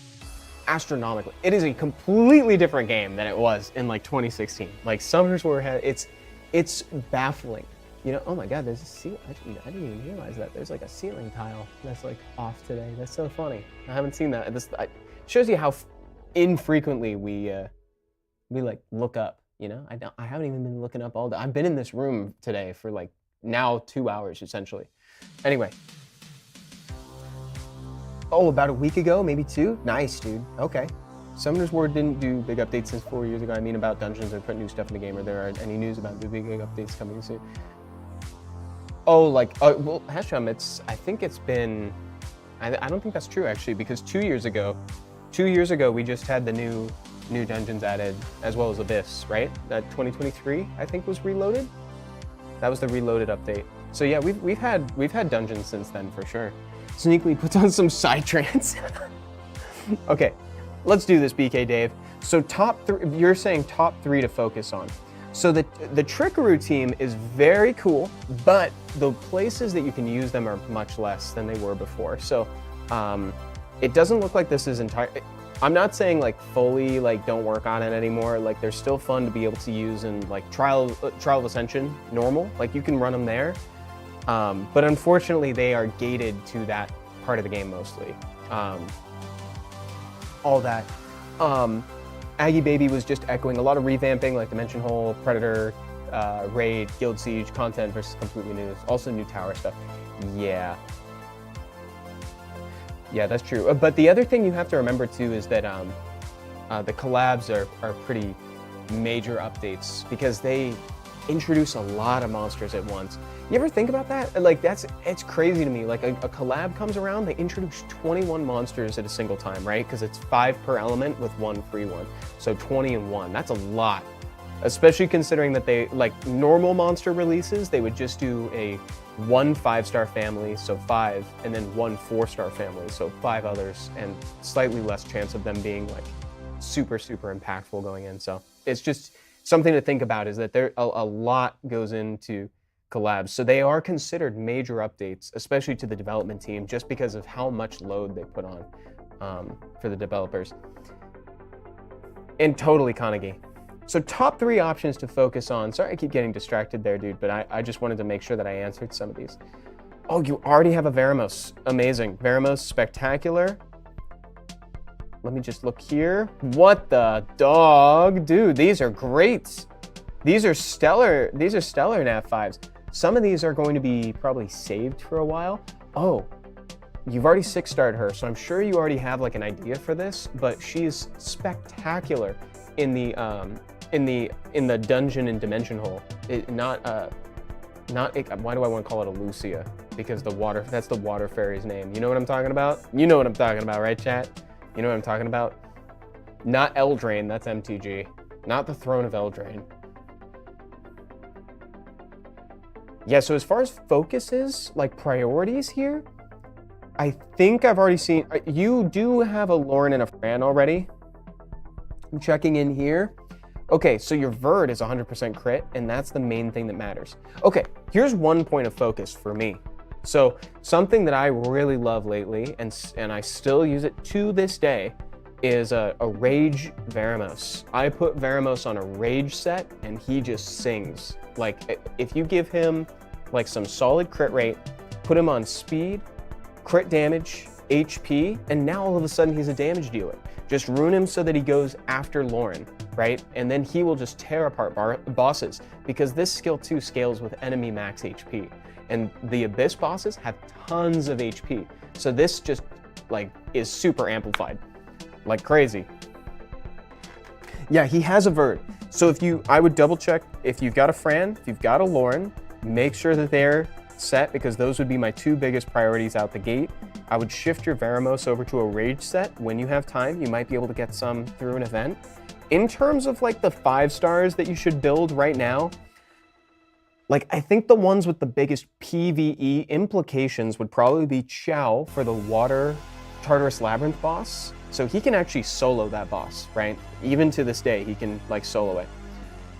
astronomically. It is a completely different game than it was in like 2016. Like, Summoner's War it's baffling. You know, oh my God, there's a ceiling. I didn't even realize that. There's like a ceiling tile that's like off today. That's so funny. I haven't seen that. This shows you how infrequently we like look up, you know? I haven't even been looking up all day. I've been in this room today for like now 2 hours essentially. Anyway. Oh, about a week ago, maybe 2? Nice, dude. Okay. Summoner's War didn't do big updates since 4 years ago. I mean about dungeons or put new stuff in the game. Are there any news about the big updates coming soon? Oh, like, well, Hasham, I think it's been, I don't think that's true actually, because 2 years ago we just had the new dungeons added, as well as Abyss, right? That 2023, I think, was reloaded. That was the reloaded update. So yeah, we've had dungeons since then for sure. Sneakily puts on some side trance. Okay, let's do this, BK Dave. So you're saying top 3 to focus on. So the Trickaroo team is very cool, but the places that you can use them are much less than they were before. So it doesn't look like this is entire. I'm not saying like fully like don't work on it anymore. Like they're still fun to be able to use in like Trial of Ascension normal. Like you can run them there, but unfortunately they are gated to that part of the game mostly. All that. Aggie Baby was just echoing a lot of revamping, like Dimension Hole, Predator, Raid, Guild Siege, content versus completely new. Also new tower stuff. Yeah. Yeah, that's true. But the other thing you have to remember too is that the collabs are pretty major updates because they introduce a lot of monsters at once. You ever think about that? Like it's crazy to me. Like a collab comes around, they introduce 21 monsters at a single time, right? Because it's 5 per element with 1 free one. So 20 in 1, that's a lot. Especially considering that they, like normal monster releases, they would just do a 1 5-star family, so 5, and then 1 4-star family, so 5 others, and slightly less chance of them being like super impactful going in. So it's just something to think about, is that there a lot goes into collabs. So they are considered major updates, especially to the development team, just because of how much load they put on for the developers. And totally Kanagi. So top 3 options to focus on. Sorry I keep getting distracted there, dude, but I just wanted to make sure that I answered some of these. Oh, you already have a Veramos. Amazing. Veramos Spectacular. Let me just look here. What the dog? Dude, these are great. These are stellar NAF 5s. Some of these are going to be probably saved for a while. Oh, you've already 6-starred her, so I'm sure you already have like an idea for this, but she's spectacular in the dungeon in Dimension Hole. Why do I want to call it a Lucia? Because that's the water fairy's name. You know what I'm talking about? You know what I'm talking about, right, chat? You know what I'm talking about? Not Eldraine, that's MTG. Not the Throne of Eldraine. Yeah, so as far as focuses, like priorities here, I think I've already seen, you do have a Lauren and a Fran already. I'm checking in here. Okay, so your Verd is 100% crit, and that's the main thing that matters. Okay, here's one point of focus for me. So something that I really love lately, and I still use it to this day, is a Rage Veramos. I put Veramos on a Rage set, and he just sings. Like, if you give him like some solid crit rate, put him on speed, crit damage, HP, and now all of a sudden he's a damage dealer. Just rune him so that he goes after Lauren, right? And then he will just tear apart bosses, because this skill 2 scales with enemy max HP. And the Abyss bosses have tons of HP. So this just like is super amplified, like crazy. Yeah, he has a Verd. So I would double check if you've got a Fran, if you've got a Lauren, make sure that they're set, because those would be my 2 biggest priorities out the gate. I would shift your Veramos over to a Rage set when you have time. You might be able to get some through an event. In terms of like the 5 stars that you should build right now, like I think the ones with the biggest PvE implications would probably be Chow for the Water Tartarus Labyrinth boss. So he can actually solo that boss, right? Even to this day, he can like solo it.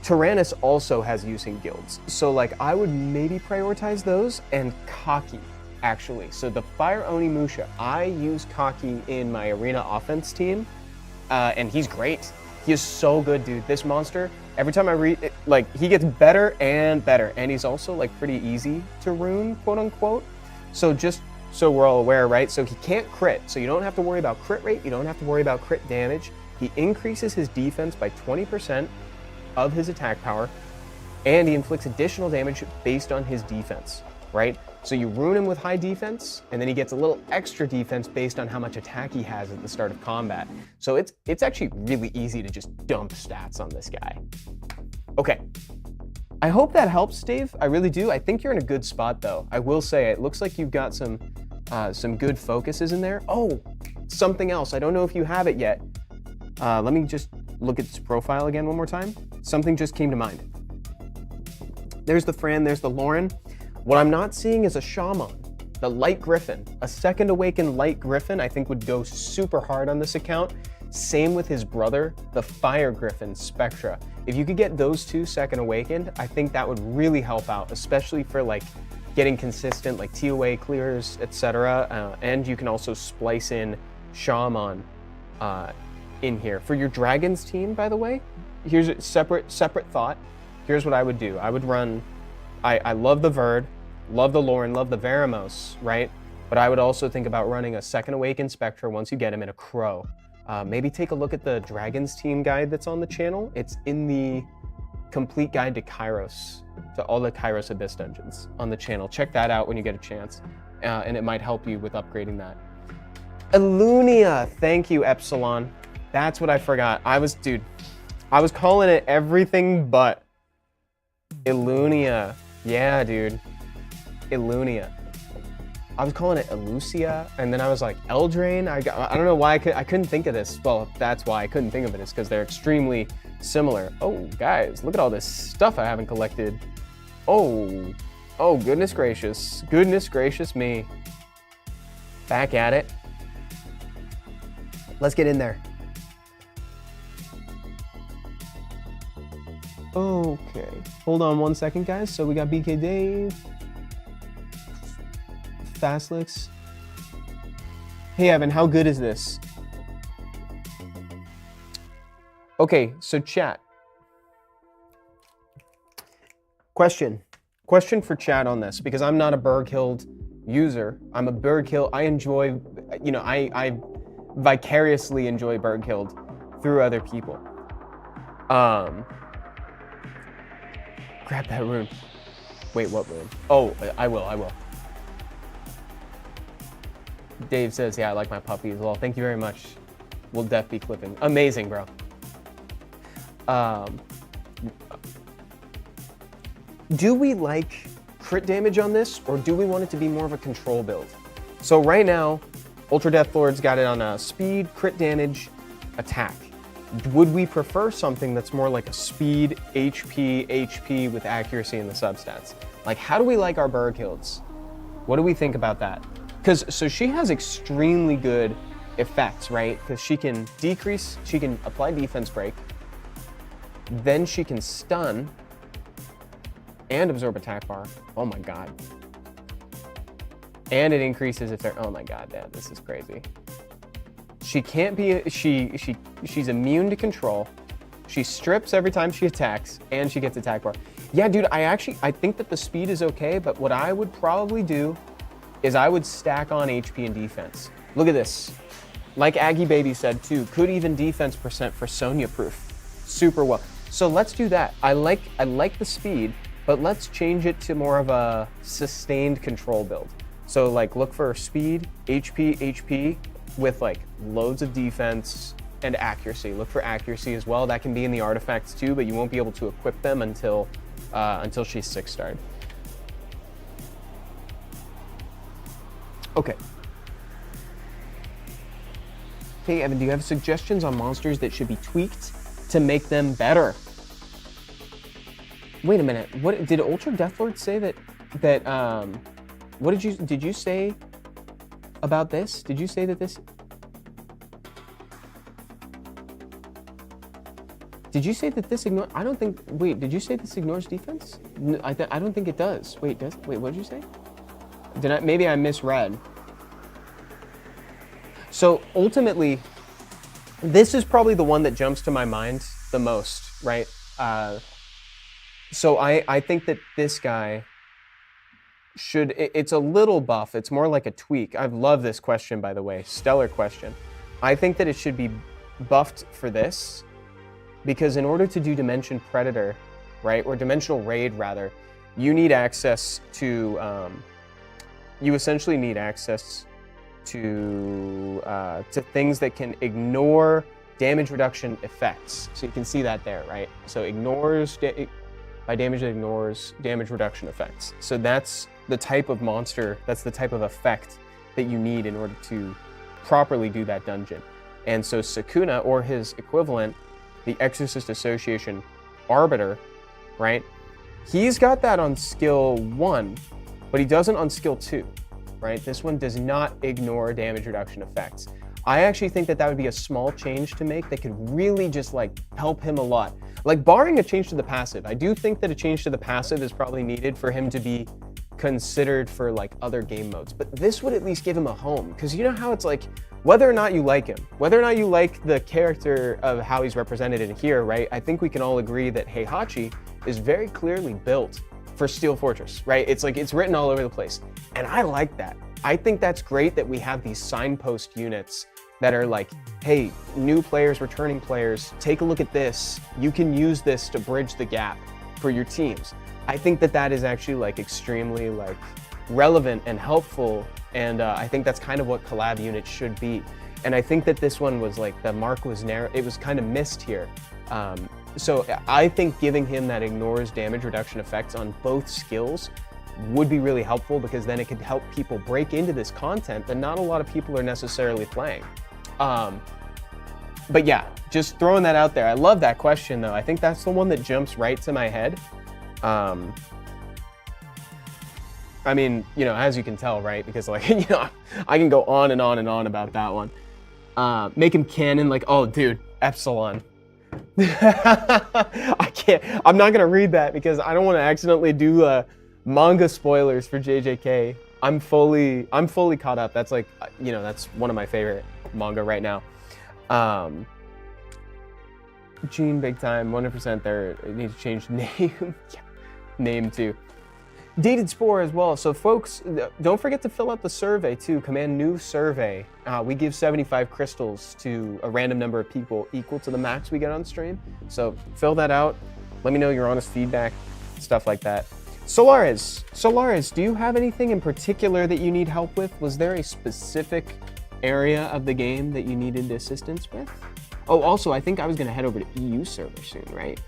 Tyrannus also has use in guilds. So like I would maybe prioritize those, and Kaki, actually. So the Fire Onimusha, I use Kaki in my arena offense team, and he's great. He is so good, dude. This monster, every time I read it, like he gets better and better, and he's also like pretty easy to rune, quote unquote. So just so we're all aware, right? So he can't crit, so you don't have to worry about crit rate, you don't have to worry about crit damage. He increases his defense by 20% of his attack power, and he inflicts additional damage based on his defense, right? So you ruin him with high defense, and then he gets a little extra defense based on how much attack he has at the start of combat. So it's actually really easy to just dump stats on this guy. Okay. I hope that helps, Dave. I really do. I think you're in a good spot, though. I will say, it looks like you've got some good focuses in there. Oh, something else. I don't know if you have it yet. Let me just look at this profile again one more time. Something just came to mind. There's the Fran, there's the Lauren. What I'm not seeing is a Shaman, the Light Griffin. A Second Awakened Light Griffin I think would go super hard on this account. Same with his brother, the Fire Griffin, Spectra. If you could get those two Second Awakened, I think that would really help out, especially for like getting consistent like TOA clears, etc. And you can also splice in Shaman in here. For your Dragons team, by the way, here's a separate thought. Here's what I would do. I would run, I love the Verd, love the Lauren, love the Veramos, right? But I would also think about running a Second Awakened Spectra once you get him in a Crow. Maybe take a look at the Dragons team guide that's on the channel. It's in the complete guide to Kairos, to all the Kairos Abyss dungeons on the channel. Check that out when you get a chance, and it might help you with upgrading that. Elunia, thank you, Epsilon. That's what I forgot. I was calling it everything but Elunia. Yeah, dude. Elunia. I was calling it Elucia, and then I was like, Eldraine? I don't know why I couldn't think of this. Well, that's why I couldn't think of it, is because they're extremely similar. Oh, guys, look at all this stuff I haven't collected. Oh, goodness gracious. Goodness gracious me. Back at it. Let's get in there. Okay, hold on one second, guys. So we got BK Dave, Fastlix. Hey, Evan, how good is this? Okay, so chat. Question for chat on this, because I'm not a Berghild user. I'm a Berghild. I enjoy, I vicariously enjoy Berghild through other people. Grab that rune. Wait, what rune? Oh, I will. Dave says, yeah, I like my puppy as well. Thank you very much. We'll def be clipping. Amazing, bro. Do we like crit damage on this, or do we want it to be more of a control build? So right now, Ultra Deathlord's got it on a speed, crit damage, attack. Would we prefer something that's more like a speed, HP with accuracy in the substats? Like, how do we like our Berghilds? What do we think about that? So she has extremely good effects, right? Because she can apply defense break, then she can stun and absorb attack bar. Oh my God. And it increases if they're, oh my God, Dad, this is crazy. She can't be, she's immune to control. She strips every time she attacks, and she gets attack bar. Yeah, dude, I think that the speed is okay, but what I would probably do is I would stack on HP and defense. Look at this. Like Aggie Baby said too, could even defense percent for Sonya proof. Super well. So let's do that. I like the speed, but let's change it to more of a sustained control build. So like look for speed, HP, with like loads of defense and accuracy. Look for accuracy as well. That can be in the artifacts too, but you won't be able to equip them until she's 6-starred. Okay. Hey Evan, do you have suggestions on monsters that should be tweaked to make them better? Wait a minute. What did Ultra Deathlord say that what did you say about this? Did you say that this? Did you say that this ignores? I don't think. Wait, did you say this ignores defense? No, I don't think it does. Wait, what did you say? Maybe I misread. So ultimately, this is probably the one that jumps to my mind the most, right? So I think that this guy it's a little buff. It's more like a tweak. I love this question, by the way. Stellar question. I think that it should be buffed for this because in order to do Dimension Predator, right, or Dimensional Raid rather, you need access to, you essentially need access to things that can ignore damage reduction effects. So you can see that there, right? So by damage, it ignores damage reduction effects. So that's the type of monster, that's the type of effect that you need in order to properly do that dungeon. And so Sukuna, or his equivalent, the Exorcist Association Arbiter, right? He's got that on skill 1, but he doesn't on skill 2, right? This one does not ignore damage reduction effects. I actually think that would be a small change to make that could really just like help him a lot. Like barring a change to the passive, I do think that a change to the passive is probably needed for him to be considered for like other game modes, but this would at least give him a home, because you know how it's like, whether or not you like him, whether or not you like the character of how he's represented in here, right? I think we can all agree that Heihachi is very clearly built for Steel Fortress, right? It's like, it's written all over the place. And I like that. I think that's great that we have these signpost units that are like, hey, new players, returning players, take a look at this. You can use this to bridge the gap for your teams. I think that that is actually like extremely like relevant and helpful. And I think that's kind of what collab units should be. And I think that this one was like, the mark was narrow, it was kind of missed here. So I think giving him that ignores damage reduction effects on both skills would be really helpful, because then it could help people break into this content that not a lot of people are necessarily playing. But yeah, just throwing that out there. I love that question though. I think that's the one that jumps right to my head. I mean, you know, as you can tell, right? Because like, you know, I can go on and on and on about that one. Make him canon, like, oh dude, Epsilon. I can't, I'm not gonna read that because I don't want to accidentally do manga spoilers for JJK. I'm fully caught up. That's like, you know, that's one of my favorite manga right now. Gene, big time, 100% there. It needs to change name. Yeah. Name too. Dated Spore as well. So folks, don't forget to fill out the survey too. Command new survey. We give 75 crystals to a random number of people equal to the max we get on stream. So fill that out. Let me know your honest feedback, stuff like that. Solaris, do you have anything in particular that you need help with? Was there a specific area of the game that you needed assistance with? Oh, also, I think I was gonna head over to EU server soon, right?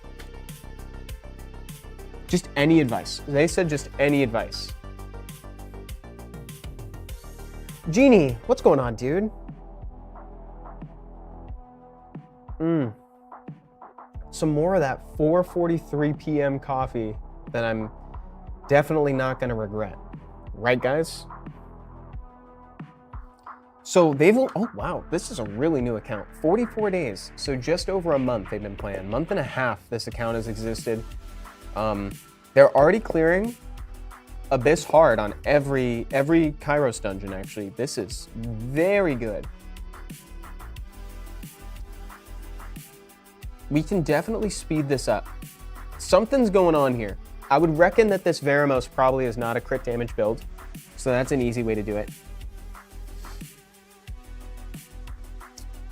Just any advice. They said just any advice. Genie, what's going on, dude? Some more of that 4:43 p.m. coffee that I'm definitely not gonna regret. Right, guys? So they've, oh wow, this is a really new account. 44 days, so just over a month they've been playing. Month and a half this account has existed. They're already clearing Abyss hard on every Kairos dungeon, actually. This is very good. We can definitely speed this up. Something's going on here. I would reckon that this Veramos probably is not a crit damage build, so that's an easy way to do it.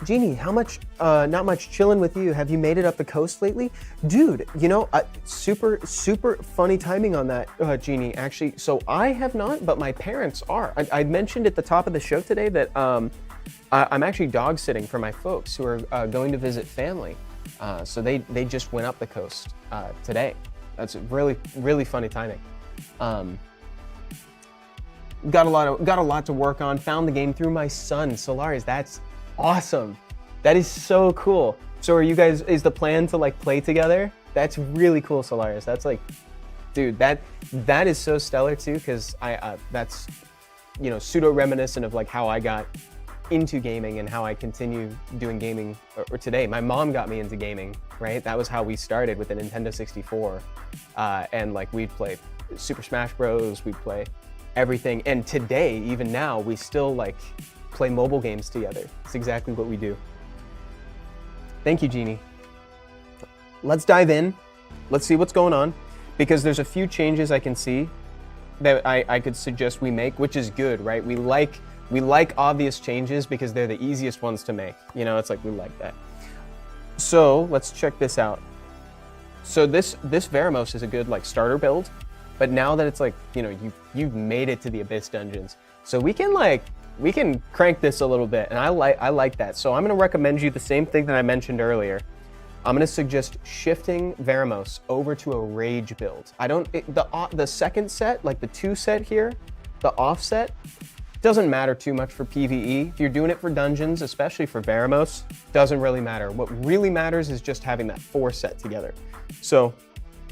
Genie, how much, not much chilling with you. Have you made it up the coast lately? Dude, you know, super funny timing on that, Genie, actually. So I have not, but my parents are. I mentioned at the top of the show today that I'm actually dog sitting for my folks who are going to visit family. So they just went up the coast today. That's really funny timing. Got a lot to work on. Found the game through my son, Solaris. That's awesome. That is so cool. So are you guys, is the plan to like play together? That's really cool, Solaris. That's like, dude, that is so stellar too, because that's, you know, pseudo reminiscent of like how I got into gaming and how I continue doing gaming or today. My mom got me into gaming, right? That was how we started with the Nintendo 64. And like we'd play Super Smash Bros, we'd play everything. And today, even now, we still like play mobile games together. It's exactly what we do. Thank you, Genie. Let's dive in. Let's see what's going on, because there's a few changes I can see that I could suggest we make, which is good, right? We like obvious changes because they're the easiest ones to make. You know, it's like we like that. So let's check this out. So this Veramos is a good like starter build, but now that it's like, you know, you've made it to the Abyss dungeons, so we can crank this a little bit, and I like that. So I'm gonna recommend you the same thing that I mentioned earlier. I'm gonna suggest shifting Veramos over to a rage build. The second set, like the 2 set here, the offset, doesn't matter too much for PvE. If you're doing it for dungeons, especially for Veramos, doesn't really matter. What really matters is just having that 4 set together. So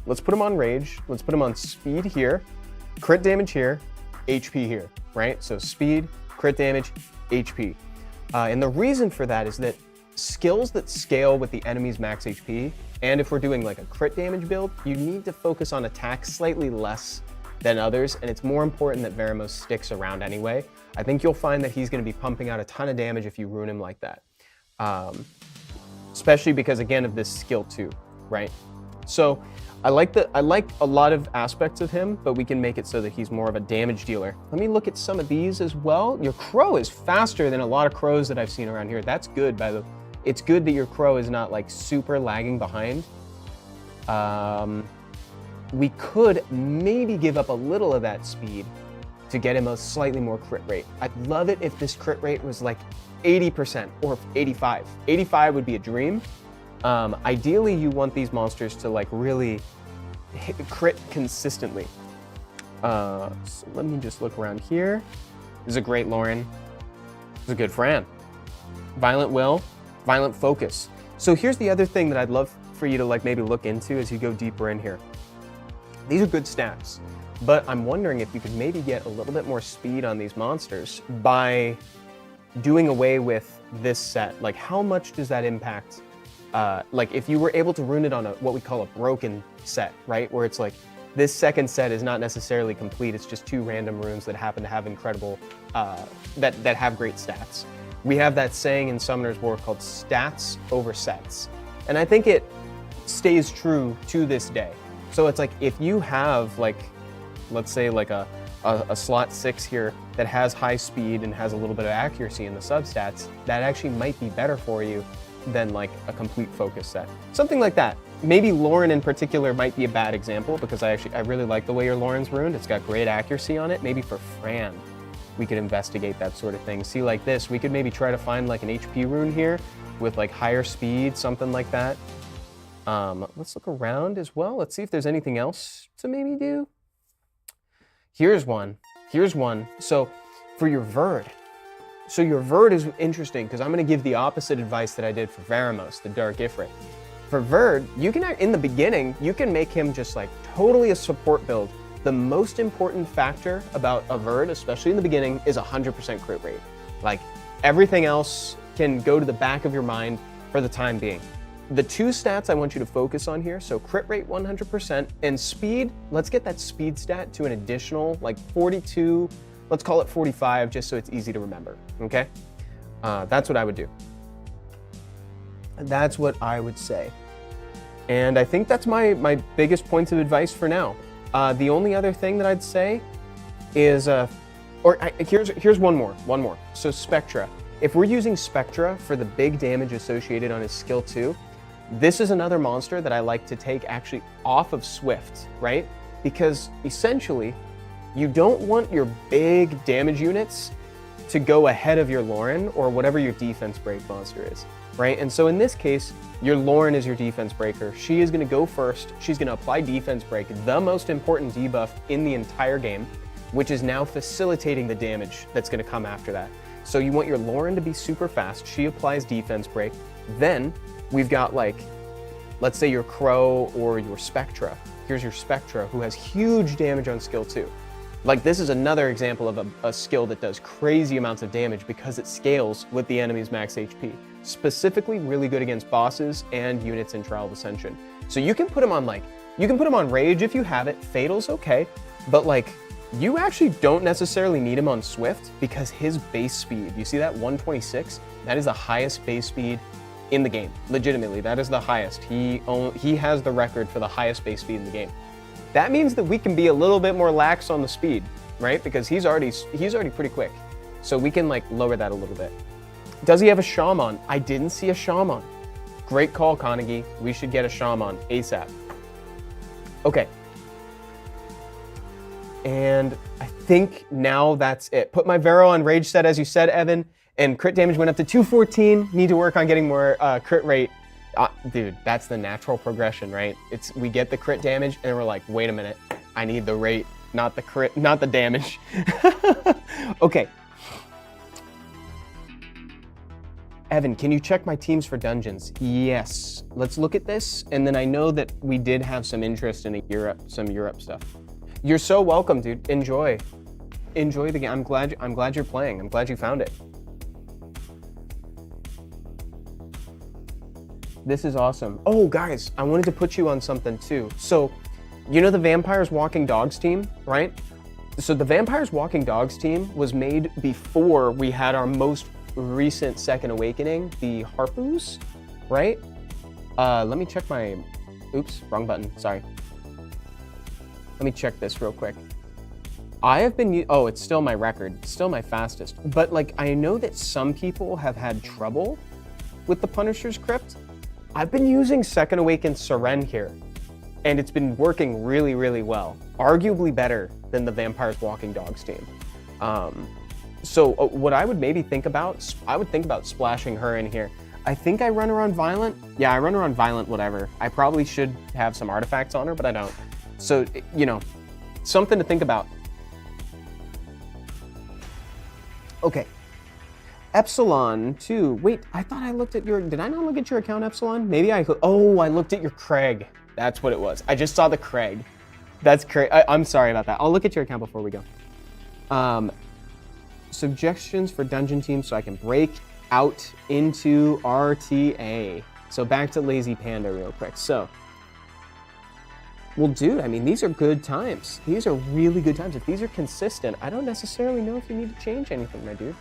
let's put him on rage. Let's put him on speed here, crit damage here, HP here, right? So speed, crit damage, HP. And the reason for that is that skills that scale with the enemy's max HP, and if we're doing like a crit damage build, you need to focus on attacks slightly less than others, and it's more important that Veramos sticks around anyway. I think you'll find that he's going to be pumping out a ton of damage if you rune him like that. Especially because, again, of this skill 2, right? So I like a lot of aspects of him, but we can make it so that he's more of a damage dealer. Let me look at some of these as well. Your crow is faster than a lot of crows that I've seen around here. That's good, by the way. It's good that your crow is not like super lagging behind. We could maybe give up a little of that speed to get him a slightly more crit rate. I'd love it if this crit rate was like 80% or 85. 85 would be a dream. Ideally, you want these monsters to like really crit consistently. So let me just look around here. This is a great Lauren. This is a good Fran. Violent Will, Violent Focus. So here's the other thing that I'd love for you to like maybe look into as you go deeper in here. These are good stats, but I'm wondering if you could maybe get a little bit more speed on these monsters by doing away with this set. Like, how much does that impact? Like, if you were able to rune it on what we call a broken set, right? Where it's like, this second set is not necessarily complete. It's just 2 random runes that happen to have incredible, that have great stats. We have that saying in Summoner's War called stats over sets. And I think it stays true to this day. So it's like, if you have like, let's say like a slot 6 here that has high speed and has a little bit of accuracy in the substats, that actually might be better for you than like a complete focus set. Something like that. Maybe Lauren in particular might be a bad example, because I really like the way your Lauren's runed. It's got great accuracy on it. Maybe for Fran, we could investigate that sort of thing. See, like this, we could maybe try to find like an HP rune here with like higher speed, something like that. Let's look around as well. Let's see if there's anything else to maybe do. Here's one. So for your Verd. So your Verd is interesting, because I'm going to give the opposite advice that I did for Veramos, the Dark Ifrit. For Verd, you can, in the beginning, you can make him just like totally a support build. The most important factor about a Verd, especially in the beginning, is 100% crit rate. Like, everything else can go to the back of your mind for the time being. The 2 stats I want you to focus on here, so crit rate 100% and speed, let's get that speed stat to an additional like 42, let's call it 45, just so it's easy to remember, okay? That's what I would do. That's what I would say. And I think that's my biggest points of advice for now. The only other thing that I'd say is, here's one more. So Spectra. If we're using Spectra for the big damage associated on his skill 2, this is another monster that I like to take actually off of Swift, right? Because essentially, you don't want your big damage units to go ahead of your Lauren or whatever your defense break monster is, right? And so in this case, your Lauren is your defense breaker. She is going to go first. She's going to apply defense break, the most important debuff in the entire game, which is now facilitating the damage that's going to come after that. So you want your Lauren to be super fast. She applies defense break. Then we've got like, let's say your Crow or your Spectra. Here's your Spectra, who has huge damage on skill 2. Like, this is another example of a skill that does crazy amounts of damage because it scales with the enemy's max HP. Specifically really good against bosses and units in Trial of Ascension. So you can put him on Rage if you have it. Fatal's okay, but like, you actually don't necessarily need him on Swift, because his base speed, you see that 126? That is the highest base speed in the game. Legitimately, that is the highest. He has the record for the highest base speed in the game. That means that we can be a little bit more lax on the speed, right? Because he's already pretty quick. So we can like lower that a little bit. Does he have a Shaman? I didn't see a Shaman. Great call, Konagi. We should get a shaman ASAP. Okay. And I think now that's it. Put my Vero on rage set, as you said, Evan, and crit damage went up to 214. Need to work on getting more crit rate. Dude, that's the natural progression, right? We get the crit damage, and we're like, wait a minute. I need the rate, not the crit, not the damage. Okay. Evan, can you check my teams for dungeons? Yes. Let's look at this, and then I know that we did have some interest in some Europe stuff. You're so welcome, dude. Enjoy the game. I'm glad you're playing. I'm glad you found it. This is awesome. Oh, guys, I wanted to put you on something too. So, you know the Vampires Walking Dogs team, right? So the Vampires Walking Dogs team was made before we had our most recent Second Awakening, the Harpoos, right? Let me check my, oops, wrong button, sorry. Let me check this real quick. I have been, oh, it's still my record, still my fastest. But like, I know that some people have had trouble with the Punisher's Crypt. I've been using Second Awakened Seren here, and it's been working really, really well. Arguably better than the Vampires Walking Dogs team. So what I would maybe think about, I would think about splashing her in here. I think I run her on Violent. Yeah, I run her on Violent, whatever. I probably should have some artifacts on her, but I don't. So, you know, something to think about. Okay. Epsilon, too. Wait, I thought I looked at your, did I not look at your account, Epsilon? Maybe I, oh, I looked at your Craig. That's what it was. I just saw the Craig. That's Craig. I'm sorry about that. I'll look at your account before we go. Suggestions for dungeon teams so I can break out into RTA. So back to Lazy Panda real quick. So, well, dude, I mean, these are good times. These are really good times. If these are consistent, I don't necessarily know if you need to change anything, my dude.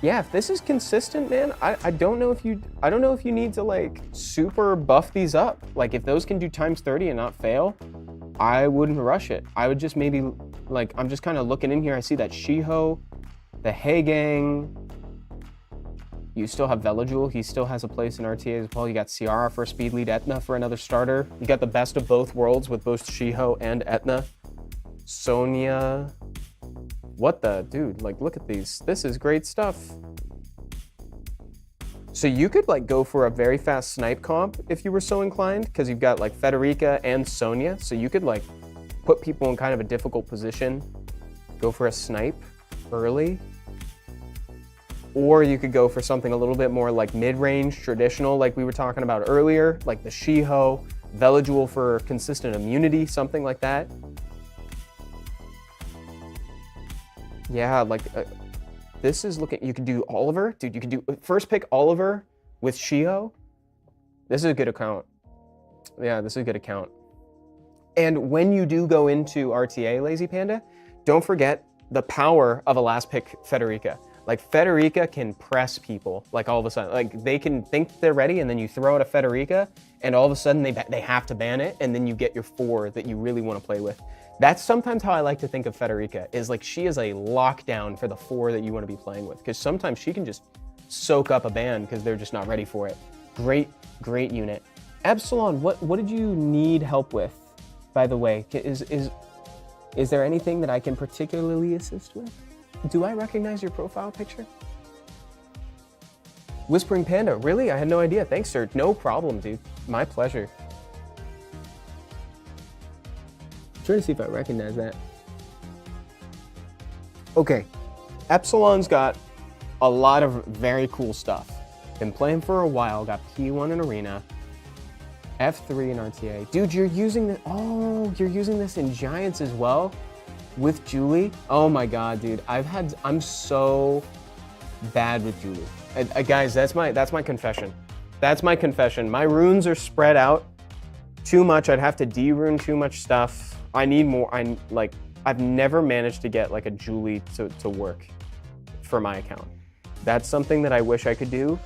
Yeah, if this is consistent, man, I don't know if you need to like super buff these up. Like if those can do times 30 and not fail, I wouldn't rush it. I would just maybe like, I'm just kind of looking in here. I see that Shiho, the Heigang. You still have Velajul. He still has a place in RTA as well. You got Ciara for a speed lead, Etna for another starter. You got the best of both worlds with both Shiho and Etna. Sonya. What the, dude, like look at these. This is great stuff. So you could like go for a very fast snipe comp if you were so inclined, because you've got like Federica and Sonya. So you could like put people in kind of a difficult position, go for a snipe early. Or you could go for something a little bit more like mid-range, traditional, like we were talking about earlier, like the Shiho, Velajul for consistent immunity, something like that. Yeah, like this is looking, you could do Oliver. Dude, you could do first pick Oliver with Shiho. This is a good account. Yeah, this is a good account. And when you do go into RTA, Lazy Panda, don't forget the power of a last pick Federica. Like Federica can press people like all of a sudden, like they can think they're ready and then you throw out a Federica and all of a sudden they have to ban it and then you get your 4 that you really want to play with. That's sometimes how I like to think of Federica, is like she is a lockdown for the 4 that you want to be playing with, because sometimes she can just soak up a ban because they're just not ready for it. Great, great unit. Epsilon, what did you need help with, by the way? Is there anything that I can particularly assist with? Do I recognize your profile picture? Whispering Panda, really? I had no idea. Thanks, sir. No problem, dude. My pleasure. I'm trying to see if I recognize that. Okay. Epsilon's got a lot of very cool stuff. Been playing for a while, got P1 in Arena, F3 in RTA. Dude, you're using this, oh, you're using this in Giants as well? With Julie? Oh my god, dude. I'm so bad with Julie. Guys, that's my confession. That's my confession. My runes are spread out too much. I'd have to de-rune too much stuff. I need more. I've never managed to get like a Julie to work for my account. That's something that I wish I could do.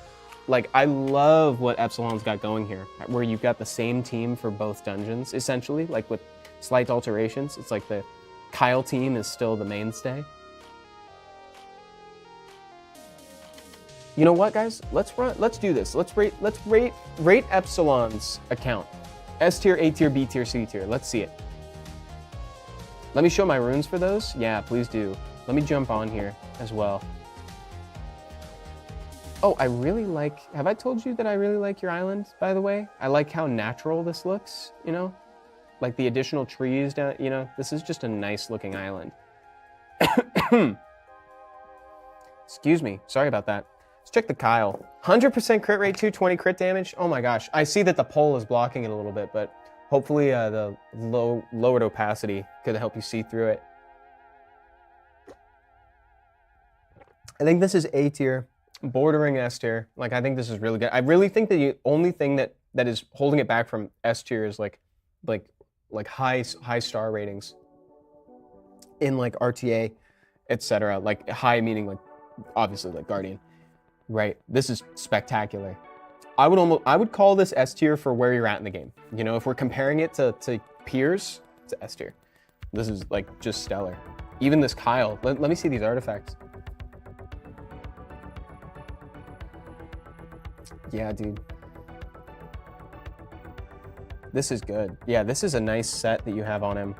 Like, I love what Epsilon's got going here, where you've got the same team for both dungeons, essentially, like with slight alterations. It's like the Kyle team is still the mainstay. You know what, guys? Let's do this. Let's rate Epsilon's account. S tier, A tier, B tier, C tier. Let's see it. Let me show my runes for those. Yeah, please do. Let me jump on here as well. Oh, I really like, have I told you that I really like your island, by the way? I like how natural this looks, you know? Like the additional trees down, you know? This is just a nice looking island. Excuse me, sorry about that. Let's check the Kyle. 100% crit rate, 220 crit damage. Oh my gosh, I see that the pole is blocking it a little bit, but hopefully the lowered opacity could help you see through it. I think this is A tier, bordering S tier. Like, I think this is really good. I really think that the only thing that is holding it back from S tier is like high star ratings in like RTA, etc. Like high meaning like obviously like Guardian, right? This is spectacular. I would call this S tier for where you're at in the game. You know, if we're comparing it to peers, it's S tier. This is like just stellar. Even this Kyle. Let me see these artifacts. Yeah, dude. This is good. Yeah, this is a nice set that you have on him.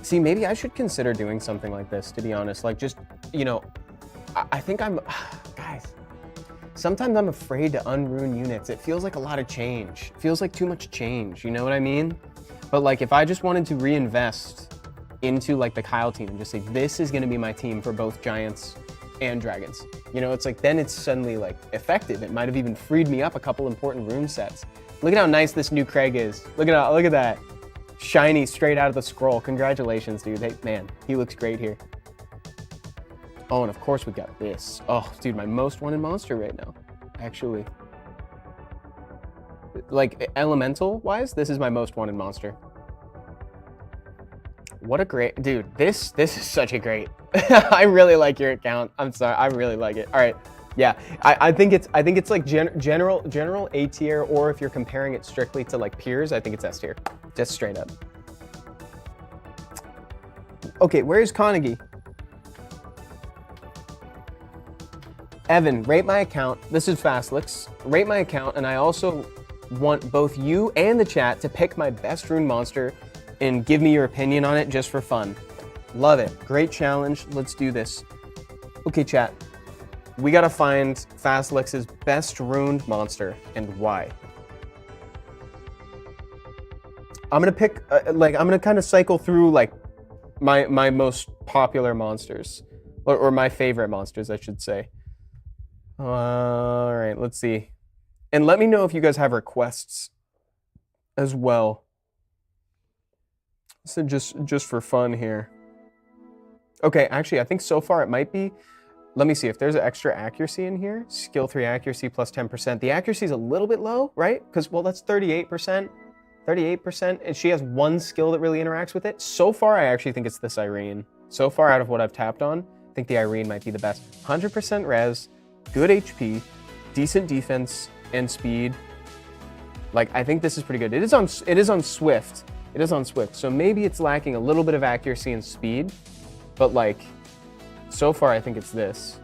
See, maybe I should consider doing something like this, to be honest. Like, just, you know, I think guys, sometimes I'm afraid to unrune units. It feels like a lot of change. It feels like too much change, you know what I mean? But like, if I just wanted to reinvest into like the Kyle team and just say, this is gonna be my team for both Giants and Dragons. You know, it's like, then it's suddenly like effective. It might have even freed me up a couple important rune sets. Look at how nice this new Craig is. Look at that. Shiny straight out of the scroll. Congratulations, dude. Hey, man, he looks great here. Oh, and of course we got this. Oh, dude, my most wanted monster right now, actually. Like, elemental-wise, this is my most wanted monster. What a great, dude, this is such a great, I really like your account. I'm sorry, I really like it. All right, yeah, I think it's like general A tier, or if you're comparing it strictly to like peers, I think it's S tier, just straight up. Okay, where's Carnegie? Evan, rate my account. This is Fastlix. Rate my account, and I also want both you and the chat to pick my best rune monster and give me your opinion on it just for fun. Love it. Great challenge. Let's do this. Okay, chat. We gotta find Fastlix's best runed monster and why. I'm gonna pick, I'm gonna kind of cycle through like my most popular monsters, or my favorite monsters, I should say. All right, let's see. And let me know if you guys have requests as well. So just for fun here. Okay, actually, I think so far it might be. Let me see if there's an extra accuracy in here. Skill 3 accuracy plus 10%. The accuracy is a little bit low, right? Because, well, that's 38%. 38%. And she has one skill that really interacts with it. So far, I actually think it's this Irene. So far, out of what I've tapped on, I think the Irene might be the best. 100% res, good HP, decent defense, and speed. Like, I think this is pretty good. It is on Swift. It is on Swift. So maybe it's lacking a little bit of accuracy and speed. But, like, so far, I think it's this.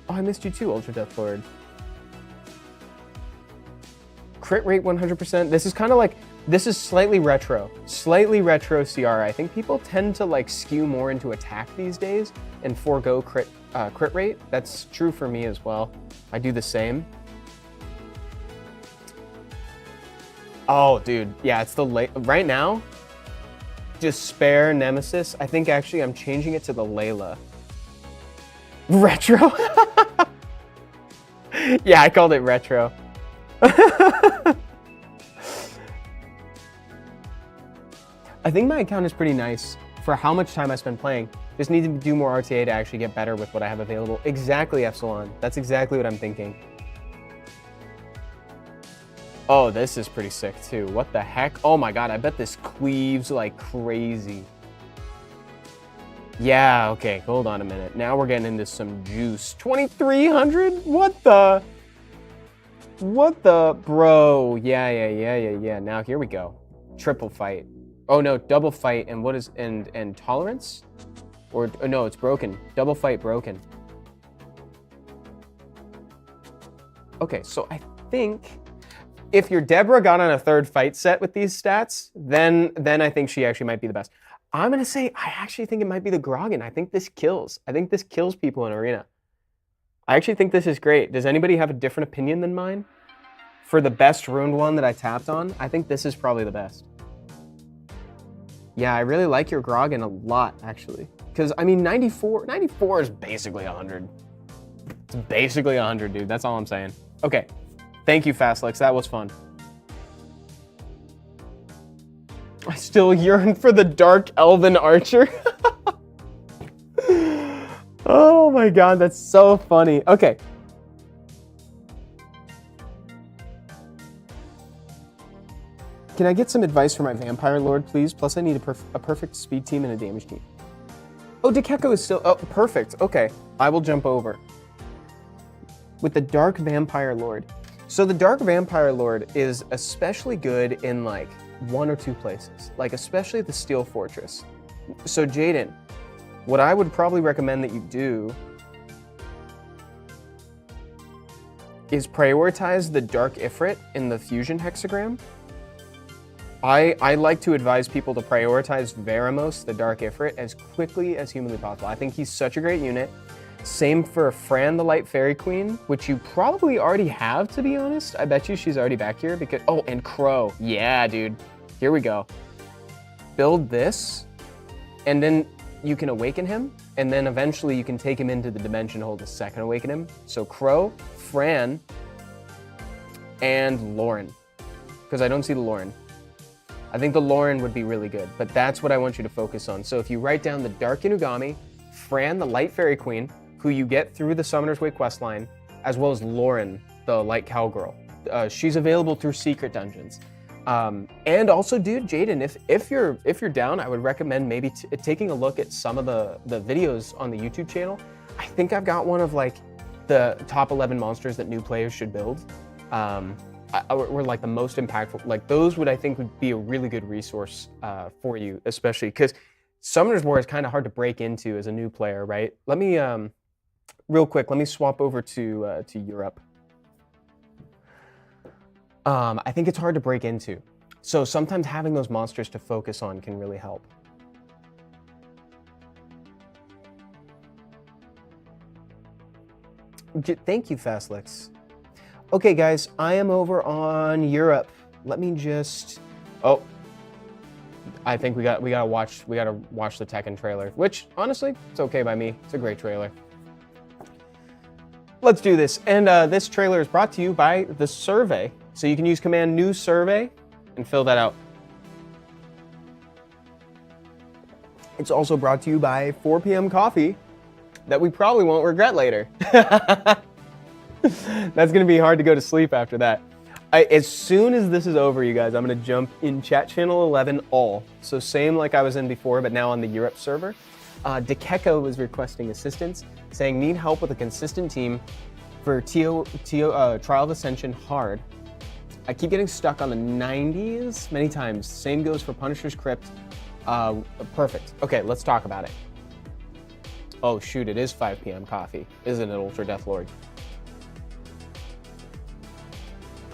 Oh, I missed you too, Ultra Death Lord. Crit rate 100%. This is kind of like, this is slightly retro CR. I think people tend to like skew more into attack these days and forego crit rate. That's true for me as well. I do the same. Oh, dude, yeah, it's the right now. Despair Nemesis. I think actually I'm changing it to the Layla. Retro. Yeah, I called it retro. I think my account is pretty nice for how much time I spend playing. Just need to do more RTA to actually get better with what I have available. Exactly, Epsilon. That's exactly what I'm thinking. Oh, this is pretty sick too. What the heck? Oh my god, I bet this cleaves like crazy. Yeah, okay, hold on a minute. Now we're getting into some juice. 2,300? What the? Bro? Yeah. Now here we go. Triple fight. Oh no, double fight, and what is, and tolerance? Or no, it's broken. Double fight broken. Okay, so I think if your Deborah got on a third fight set with these stats, then I think she actually might be the best. I'm gonna say I actually think it might be the Grogan. I think this kills. I think this kills people in Arena. I actually think this is great. Does anybody have a different opinion than mine? For the best ruined one that I tapped on, I think this is probably the best. Yeah, I really like your Grogan a lot, actually. Because, I mean, 94 is basically 100. It's basically 100, dude. That's all I'm saying. Okay. Thank you, Fastlex. That was fun. I still yearn for the Dark Elven Archer. Oh my god, that's so funny. Okay. Can I get some advice for my Vampire Lord, please? Plus, I need a perfect speed team and a damage team. Oh, Dekeko is still... Oh, perfect. Okay. I will jump over. With the Dark Vampire Lord. So the Dark Vampire Lord is especially good in, like, 1 or 2 places. Like, especially the Steel Fortress. So, Jaden, what I would probably recommend that you do is prioritize the Dark Ifrit in the Fusion Hexagram. I like to advise people to prioritize Veramos, the Dark Ifrit, as quickly as humanly possible. I think he's such a great unit. Same for Fran, the Light Fairy Queen, which you probably already have, to be honest. I bet you she's already back here because... Oh, and Crow. Yeah, dude. Here we go. Build this, and then you can awaken him, and then eventually you can take him into the Dimension Hole to second awaken him. So Crow, Fran, and Lauren. Because I don't see the Lauren. I think the Lauren would be really good, but that's what I want you to focus on. So if you write down the Dark Inugami, Fran, the Light Fairy Queen, who you get through the Summoner's Way questline, as well as Lauren, the Light Cowgirl. She's available through secret dungeons. And also, dude, Jaden, if you're down, I would recommend maybe taking a look at some of the videos on the YouTube channel. I think I've got one of like the top 11 monsters that new players should build. Were like the most impactful. Like those I think would be a really good resource for you, especially because Summoner's War is kind of hard to break into as a new player, right? Let me real quick. Let me swap over to Europe. I think it's hard to break into. So sometimes having those monsters to focus on can really help. Thank you, Fastlex. Okay, guys, I am over on Europe. Let me just... Oh, I think we gotta watch the Tekken trailer, which honestly, it's okay by me. It's a great trailer. Let's do this. And this trailer is brought to you by The Survey. So you can use command new survey and fill that out. It's also brought to you by 4 p.m. coffee that we probably won't regret later. That's gonna be hard to go to sleep after that. As soon as this is over, you guys, I'm gonna jump in chat channel 11 all. So same like I was in before, but now on the Europe server. Dekeko was requesting assistance, saying need help with a consistent team for Trial of Ascension hard. I keep getting stuck on the 90s many times. Same goes for Punisher's Crypt. Perfect. Okay, let's talk about it. Oh shoot, it is 5 p.m. coffee, isn't it, Ultra Death Lord?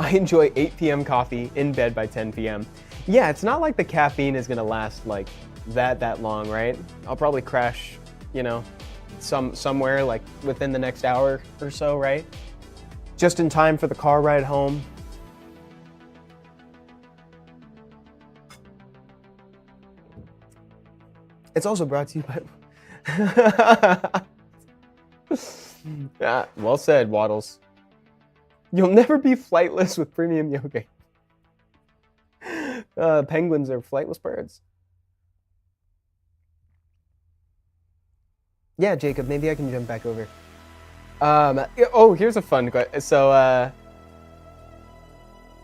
I enjoy 8 p.m. coffee in bed by 10 p.m. Yeah, it's not like the caffeine is gonna last like that long, right? I'll probably crash, you know, somewhere like within the next hour or so, right? Just in time for the car ride home. It's also brought to you by... Yeah, well said, Waddles. You'll never be flightless with premium yoga. Penguins are flightless birds. Yeah, Jacob, maybe I can jump back over. Oh, here's a fun question. So,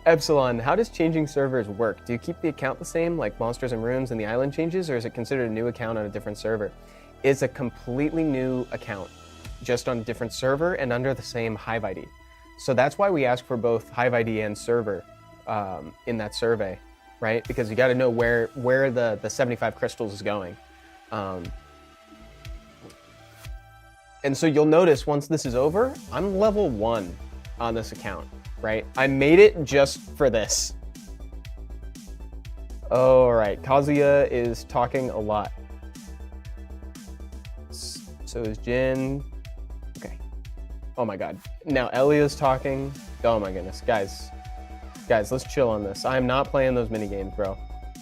Epsilon, how does changing servers work? Do you keep the account the same, like Monsters and Runes and the island changes, or is it considered a new account on a different server? It's a completely new account, just on a different server and under the same Hive ID. So that's why we ask for both Hive ID and server in that survey, right? Because you got to know where the 75 crystals is going. And so you'll notice once this is over, I'm level 1 on this account, right? I made it just for this. All right, Kazuya is talking a lot. So is Jin. Okay. Oh my God. Now Elia's talking. Oh my goodness, guys, let's chill on this. I am not playing those mini games, bro.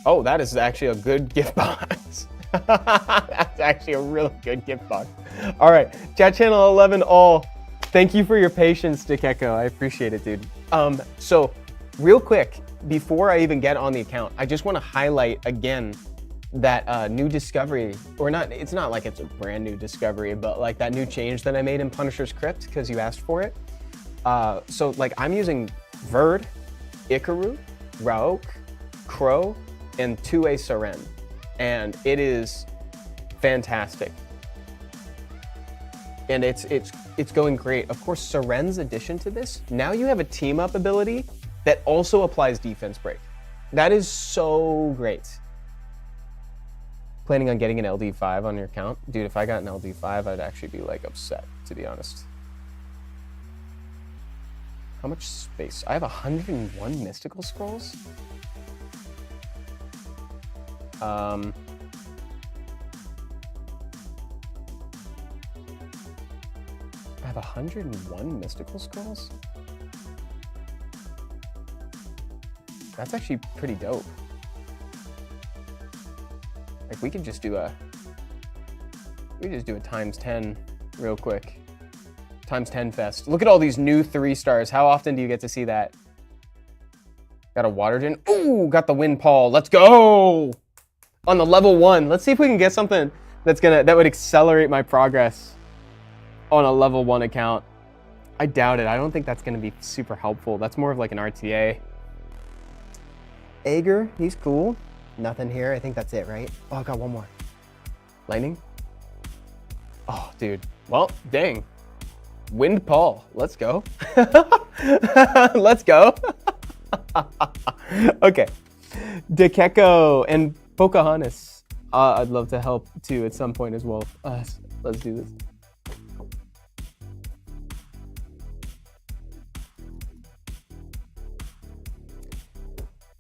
Oh, that is actually a good gift box. That's actually a really good gift box. All right, chat channel 11 all. Thank you for your patience, Dekeko. I appreciate it, dude. So real quick, before I even get on the account, I just want to highlight again that new discovery, or not, it's not like it's a brand new discovery, but like that new change that I made in Punisher's Crypt because you asked for it. So like I'm using Verd, Ikaru, Rauk, Crow, and 2A Seren, and it is fantastic. And it's going great. Of course, Seren's addition to this, now you have a team up ability that also applies defense break. That is so great. Planning on getting an LD5 on your account? Dude, if I got an LD5, I'd actually be like upset, to be honest. How much space? I have 101 mystical scrolls? I have 101 mystical scrolls? That's actually pretty dope. Like we could just do a times 10 real quick. Times 10 fest. Look at all these new 3 stars. How often do you get to see that? Got a water gen. Ooh, got the wind paw. Let's go! On the level 1. Let's see if we can get something that would accelerate my progress on a level 1 account. I doubt it. I don't think that's gonna be super helpful. That's more of like an RTA. Ager, he's cool. Nothing here. I think that's it, right? Oh, I got one more. Lightning? Oh, dude. Well, dang. Wind Paul. Let's go. Let's go. Okay. Dekeko and Pocahontas. I'd love to help too at some point as well. Let's do this.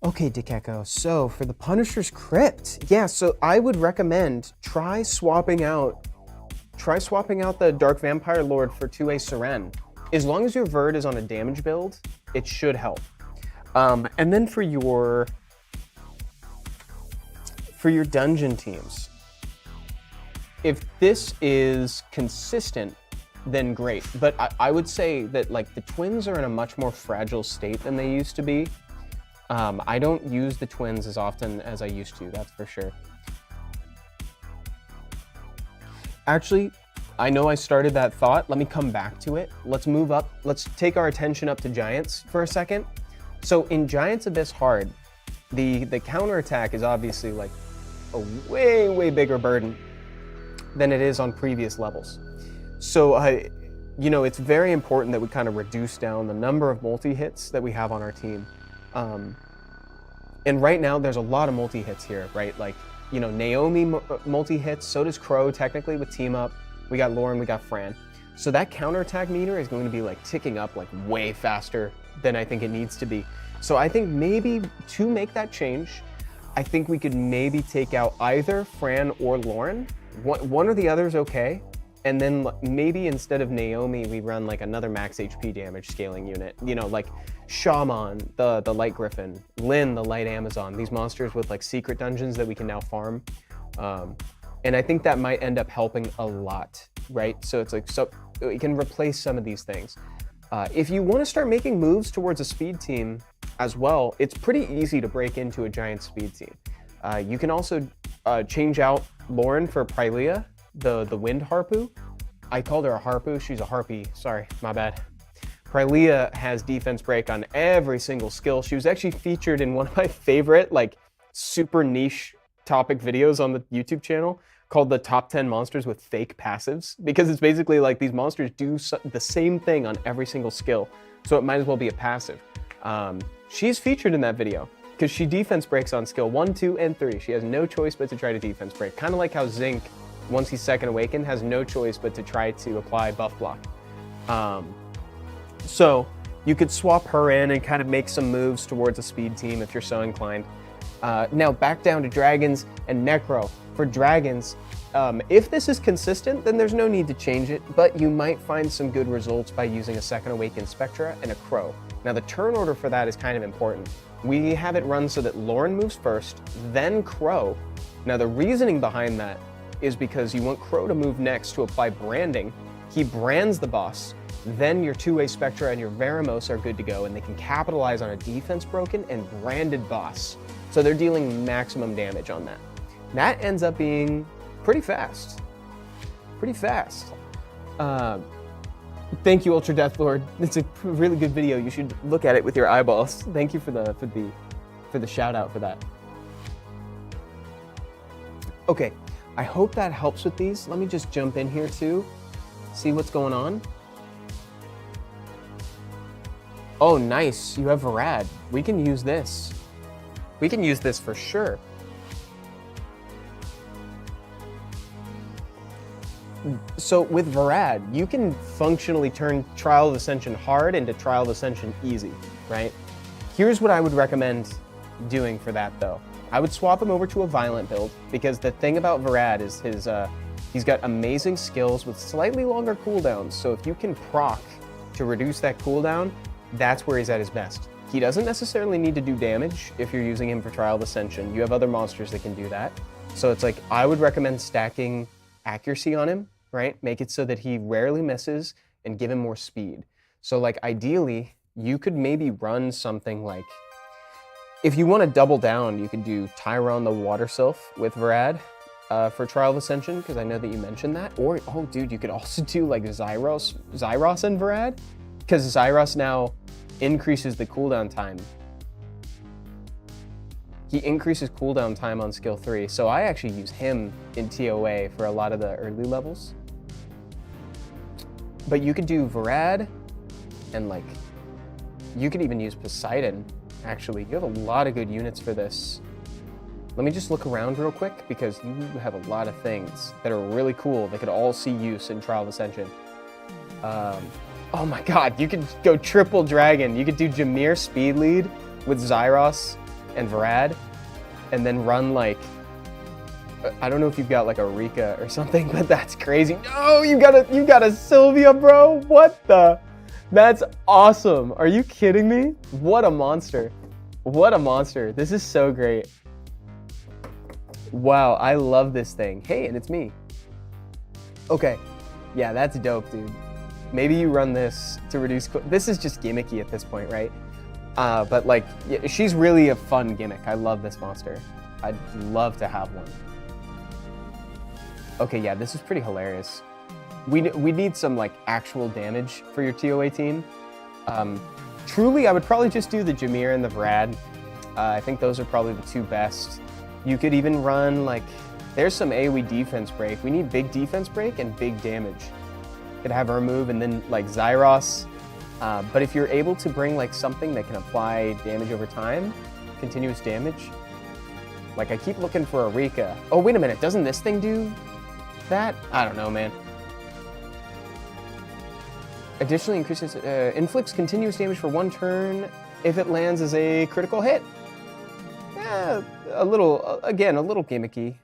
Okay, Dekeko, so for the Punisher's Crypt, yeah, so I would recommend try swapping out the Dark Vampire Lord for 2A Seren. As long as your Verd is on a damage build, it should help. And then for your dungeon teams, if this is consistent, then great. But I would say that like the twins are in a much more fragile state than they used to be. I don't use the twins as often as I used to, that's for sure. Actually, I know I started that thought. Let me come back to it. Let's move up. Let's take our attention up to Giants for a second. So in Giants Abyss Hard, the counterattack is obviously like a way, way bigger burden than it is on previous levels. So, you know, it's very important that we kind of reduce down the number of multi-hits that we have on our team. And right now there's a lot of multi-hits here, right? Like, you know, Naomi multi-hits, so does Crow technically with Team Up. We got Lauren, we got Fran. So that counterattack meter is going to be like ticking up like way faster than I think it needs to be. So I think maybe to make that change, I think we could maybe take out either Fran or Lauren. One or the other is okay. And then maybe instead of Naomi, we run like another max HP damage scaling unit. You know, like Shaman, the Light Griffin, Lyn, the Light Amazon, these monsters with like secret dungeons that we can now farm. And I think that might end up helping a lot, right? So it's like, so we can replace some of these things. If you want to start making moves towards a speed team as well, it's pretty easy to break into a giant speed team. You can also change out Lauren for Prilea, the wind harpoo. I called her a harpoo, she's a harpy, sorry, my bad. Prilea has defense break on every single skill. She was actually featured in one of my favorite, like, super niche topic videos on the YouTube channel called the top 10 monsters with fake passives, because it's basically like these monsters do the same thing on every single skill, so it might as well be a passive. She's featured in that video because she defense breaks on skill 1, 2, and 3. She has no choice but to try to defense break, kind of like how Zinc once he's second awakened, has no choice but to try to apply buff block. So you could swap her in and kind of make some moves towards a speed team if you're so inclined. Now back down to dragons and Necro. For dragons, if this is consistent, then there's no need to change it, but you might find some good results by using a second awakened Spectra and a Crow. Now the turn order for that is kind of important. We have it run so that Lauren moves first, then Crow. Now the reasoning behind that is because you want Crow to move next to apply branding. He brands the boss, then your two-way Spectra and your Veramos are good to go, and they can capitalize on a defense broken and branded boss. So they're dealing maximum damage on that. That ends up being pretty fast. Pretty fast. Thank you, Ultra Death Lord. It's a really good video. You should look at it with your eyeballs. Thank you for the shout out for that. Okay, I hope that helps with these. Let me just jump in here too, see what's going on. Oh, nice. You have Varad. We can use this. We can use this for sure. So with Varad, you can functionally turn Trial of Ascension hard into Trial of Ascension easy, right? Here's what I would recommend doing for that though. I would swap him over to a violent build, because the thing about Varad is he's got amazing skills with slightly longer cooldowns. So if you can proc to reduce that cooldown, that's where he's at his best. He doesn't necessarily need to do damage if you're using him for Trial of Ascension. You have other monsters that can do that. So it's like, I would recommend stacking accuracy on him, right? Make it so that he rarely misses and give him more speed. So like ideally, you could maybe run something like, if you want to double down, you could do Tyron the Water Sylph with Varad for Trial of Ascension, because I know that you mentioned that. Or, oh dude, you could also do like Zyros and Varad, because Zyros now increases the cooldown time. He increases cooldown time on skill 3, so I actually use him in TOA for a lot of the early levels. But you could do Varad, and like, you could even use Poseidon, actually. You have a lot of good units for this. Let me just look around real quick, because you have a lot of things that are really cool that could all see use in Trial of Ascension. Oh my god, you could go triple dragon. You could do Jameer speed lead with Zyros and Varad, and then run like, I don't know if you've got like a Rika or something, but that's crazy. No, you got a Sylvia, bro. What the? That's awesome. Are you kidding me? What a monster. What a monster. This is so great. Wow, I love this thing. Hey, and it's me. Okay. Yeah, that's dope, dude. Maybe you run this to reduce, this is just gimmicky at this point, right? But like, yeah, she's really a fun gimmick. I love this monster. I'd love to have one. Okay, yeah, this is pretty hilarious. We need some like actual damage for your TOA team. Truly, I would probably just do the Jameer and the Varad. I think those are probably the two best. You could even run like, there's some AoE defense break. We need big defense break and big damage. Could have her move and then like Zyros. But if you're able to bring like something that can apply damage over time, continuous damage, like I keep looking for a Rika. Oh, wait a minute, doesn't this thing do that? I don't know, man. Additionally increases, inflicts continuous damage for 1 turn if it lands as a critical hit. Yeah, a little, again, a little gimmicky.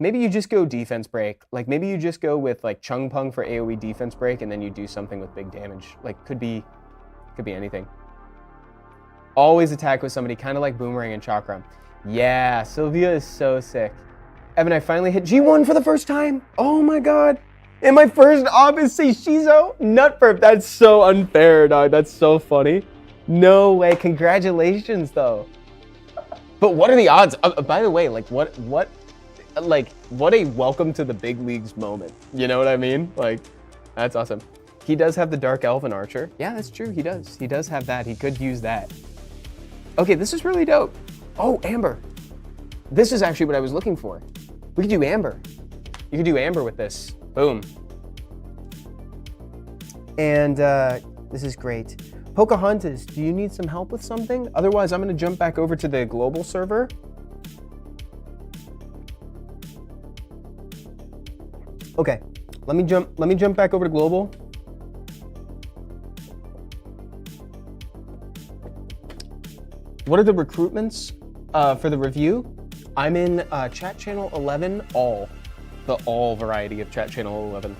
Maybe you just go defense break. Like maybe you just go with like Chung Pung for AoE defense break, and then you do something with big damage. Like could be anything. Always attack with somebody, kind of like Boomerang and Chakram. Yeah, Sylvia is so sick. Evan, I finally hit G1 for the first time. Oh my god. And my first op is Seishizo? Nutburp, that's so unfair, dog. That's so funny. No way, congratulations though. But what are the odds? By the way, like what a welcome to the big leagues moment. You know what I mean? Like, that's awesome. He does have the Dark Elven Archer. Yeah, that's true, he does. He does have that, he could use that. Okay, this is really dope. Oh, Amber. This is actually what I was looking for. We could do Amber. You could do Amber with this. Boom. And this is great. Pocahontas, do you need some help with something? Otherwise, I'm gonna jump back over to the global server. Okay, let me jump back over to global. What are the recruitments for the review? I'm in chat channel 11 all. The all variety of chat channel 11.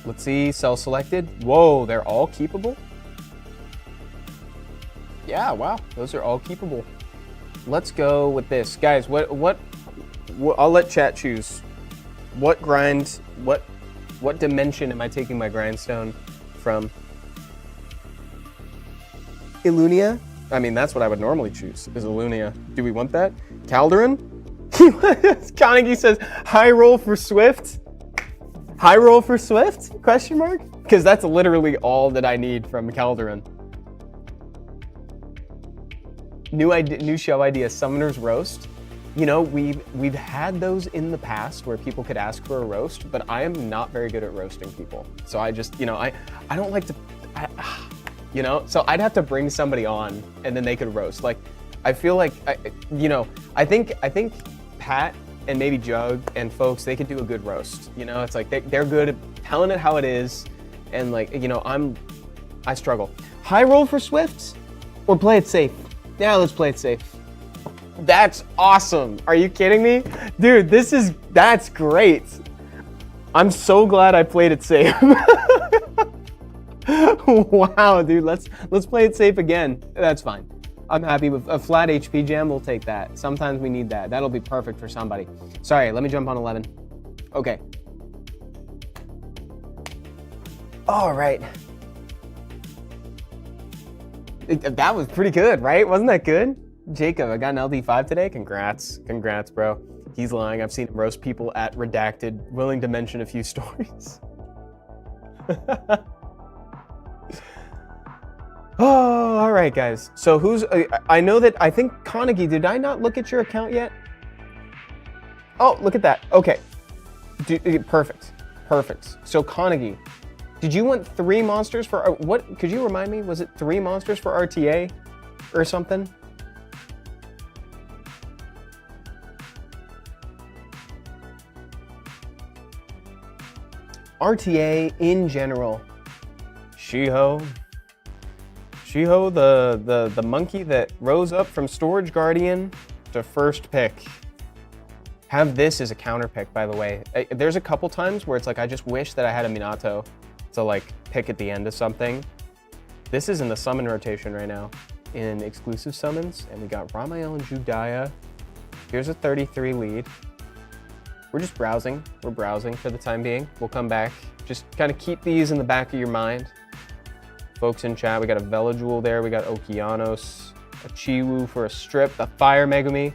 Let's see, cell selected. Whoa, they're all keepable? Yeah, wow, those are all keepable. Let's go with this. Guys, what I'll let chat choose. What grind, what dimension am I taking my grindstone from? Illunia? I mean, that's what I would normally choose, is Illunia. Do we want that? Calderon? Carnegie says, high roll for Swift? High roll for Swift? Question mark? Because that's literally all that I need from Calderon. New show idea, Summoner's Roast. You know, we've had those in the past where people could ask for a roast, but I am not very good at roasting people. So I just, you know, I don't like to, you know, so I'd have to bring somebody on and then they could roast. Like, I feel like, you know, I think Pat and maybe Jug and folks, they could do a good roast. You know, it's like they're good at telling it how it is. And like, you know, I struggle. High roll for Swift or play it safe? Yeah, let's play it safe. That's awesome. Are you kidding me? Dude, that's great. I'm so glad I played it safe. Wow, dude, let's play it safe again. That's fine. I'm happy with a flat HP jam. We'll take that. Sometimes we need that. That'll be perfect for somebody. Sorry, let me jump on 11. Okay. All right. That was pretty good, right? Wasn't that good? Jacob, I got an LD5 today. Congrats, bro. He's lying. I've seen him roast people at Redacted, willing to mention a few stories. Oh, all right, guys. So who's, I know that, I think Carnegie, did I not look at your account yet? Oh, look at that. Okay. Perfect. So Carnegie, did you want 3 monsters for, what, could you remind me? Was it 3 monsters for RTA or something? RTA in general. Shiho, the monkey that rose up from Storage Guardian to first pick. Have this as a counter pick, by the way. There's a couple times where it's like, I just wish that I had a Minato to like pick at the end of something. This is in the summon rotation right now in exclusive summons, and we got Ramael and Judaya. Here's a 33 lead. We're just browsing. We're browsing for the time being. We'll come back. Just kind of keep these in the back of your mind. Folks in chat, we got a Velajewel there. We got Okeanos, a Chiwu for a strip, the Fire Megumi.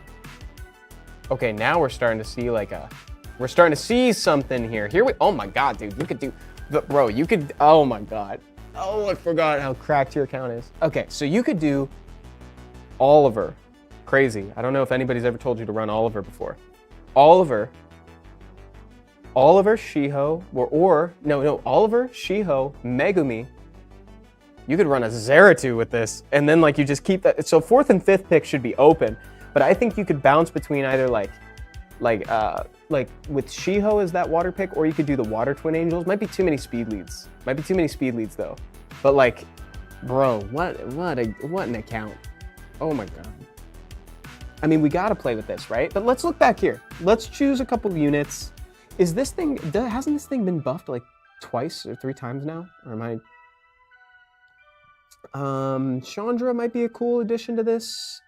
Okay, now we're starting to see like we're starting to see something here. Oh my God, dude, you could do, bro, you could, oh my God. Oh, I forgot how cracked your account is. Okay, so you could do Oliver. Crazy. I don't know if anybody's ever told you to run Oliver before. Oliver, Shiho, Oliver, Shiho, Megumi. You could run a Zeratul with this, and then like you just keep that. So 4th and 5th pick should be open, but I think you could bounce between either like with Shiho as that water pick, or you could do the Water Twin Angels. Might be too many speed leads. Might be too many speed leads though. But like, bro, what an account. Oh my God. I mean, we gotta play with this, right? But let's look back here. Let's choose a couple of units. Is this thing, hasn't this thing been buffed like twice or 3 times now? Or am I? Chandra might be a cool addition to this.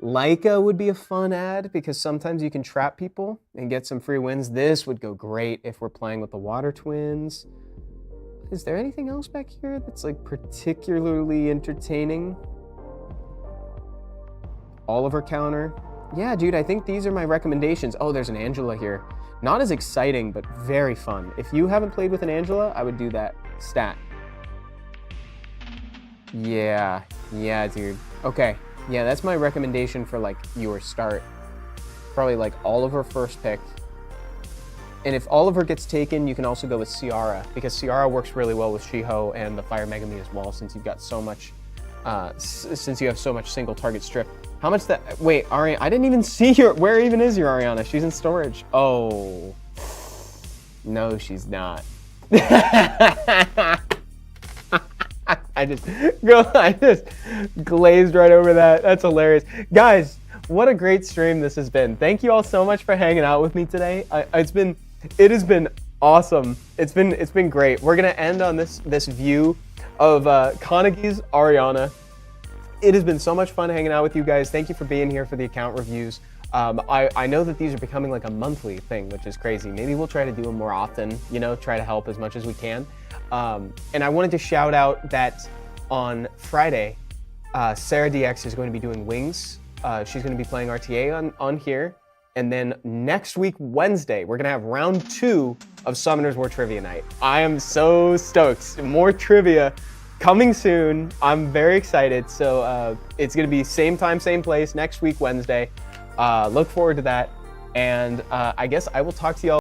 Leica would be a fun add because sometimes you can trap people and get some free wins. This would go great if we're playing with the Water Twins. Is there anything else back here that's like particularly entertaining? Oliver counter. Yeah, dude, I think these are my recommendations. Oh, there's an Angela here. Not as exciting, but very fun. If you haven't played with an Angela, I would do that stat. Yeah, dude. Okay, yeah, that's my recommendation for like your start. Probably like Oliver first pick. And if Oliver gets taken, you can also go with Ciara, because Ciara works really well with Shiho and the Fire Megami as well, since you've got so much since you have so much single target strip. How much that? Wait, Ari, I didn't even see your. Where even is your Ariana? She's in storage. Oh, no, she's not. I just glazed right over that. That's hilarious, guys. What a great stream this has been. Thank you all so much for hanging out with me today. It has been awesome. It's been great. We're gonna end on this view of Konagi's Ariana. It has been so much fun hanging out with you guys. Thank you for being here for the account reviews. I know that these are becoming like a monthly thing, which is crazy. Maybe we'll try to do them more often, you know, try to help as much as we can. And I wanted to shout out that on Friday, Sarah DX is going to be doing Wings. She's going to be playing RTA on here. And then next week, Wednesday, we're going to have round 2 of Summoners War Trivia Night. I am so stoked. More trivia coming soon. I'm very excited. So it's going to be same time, same place next week, Wednesday. Look forward to that. And I guess I will talk to y'all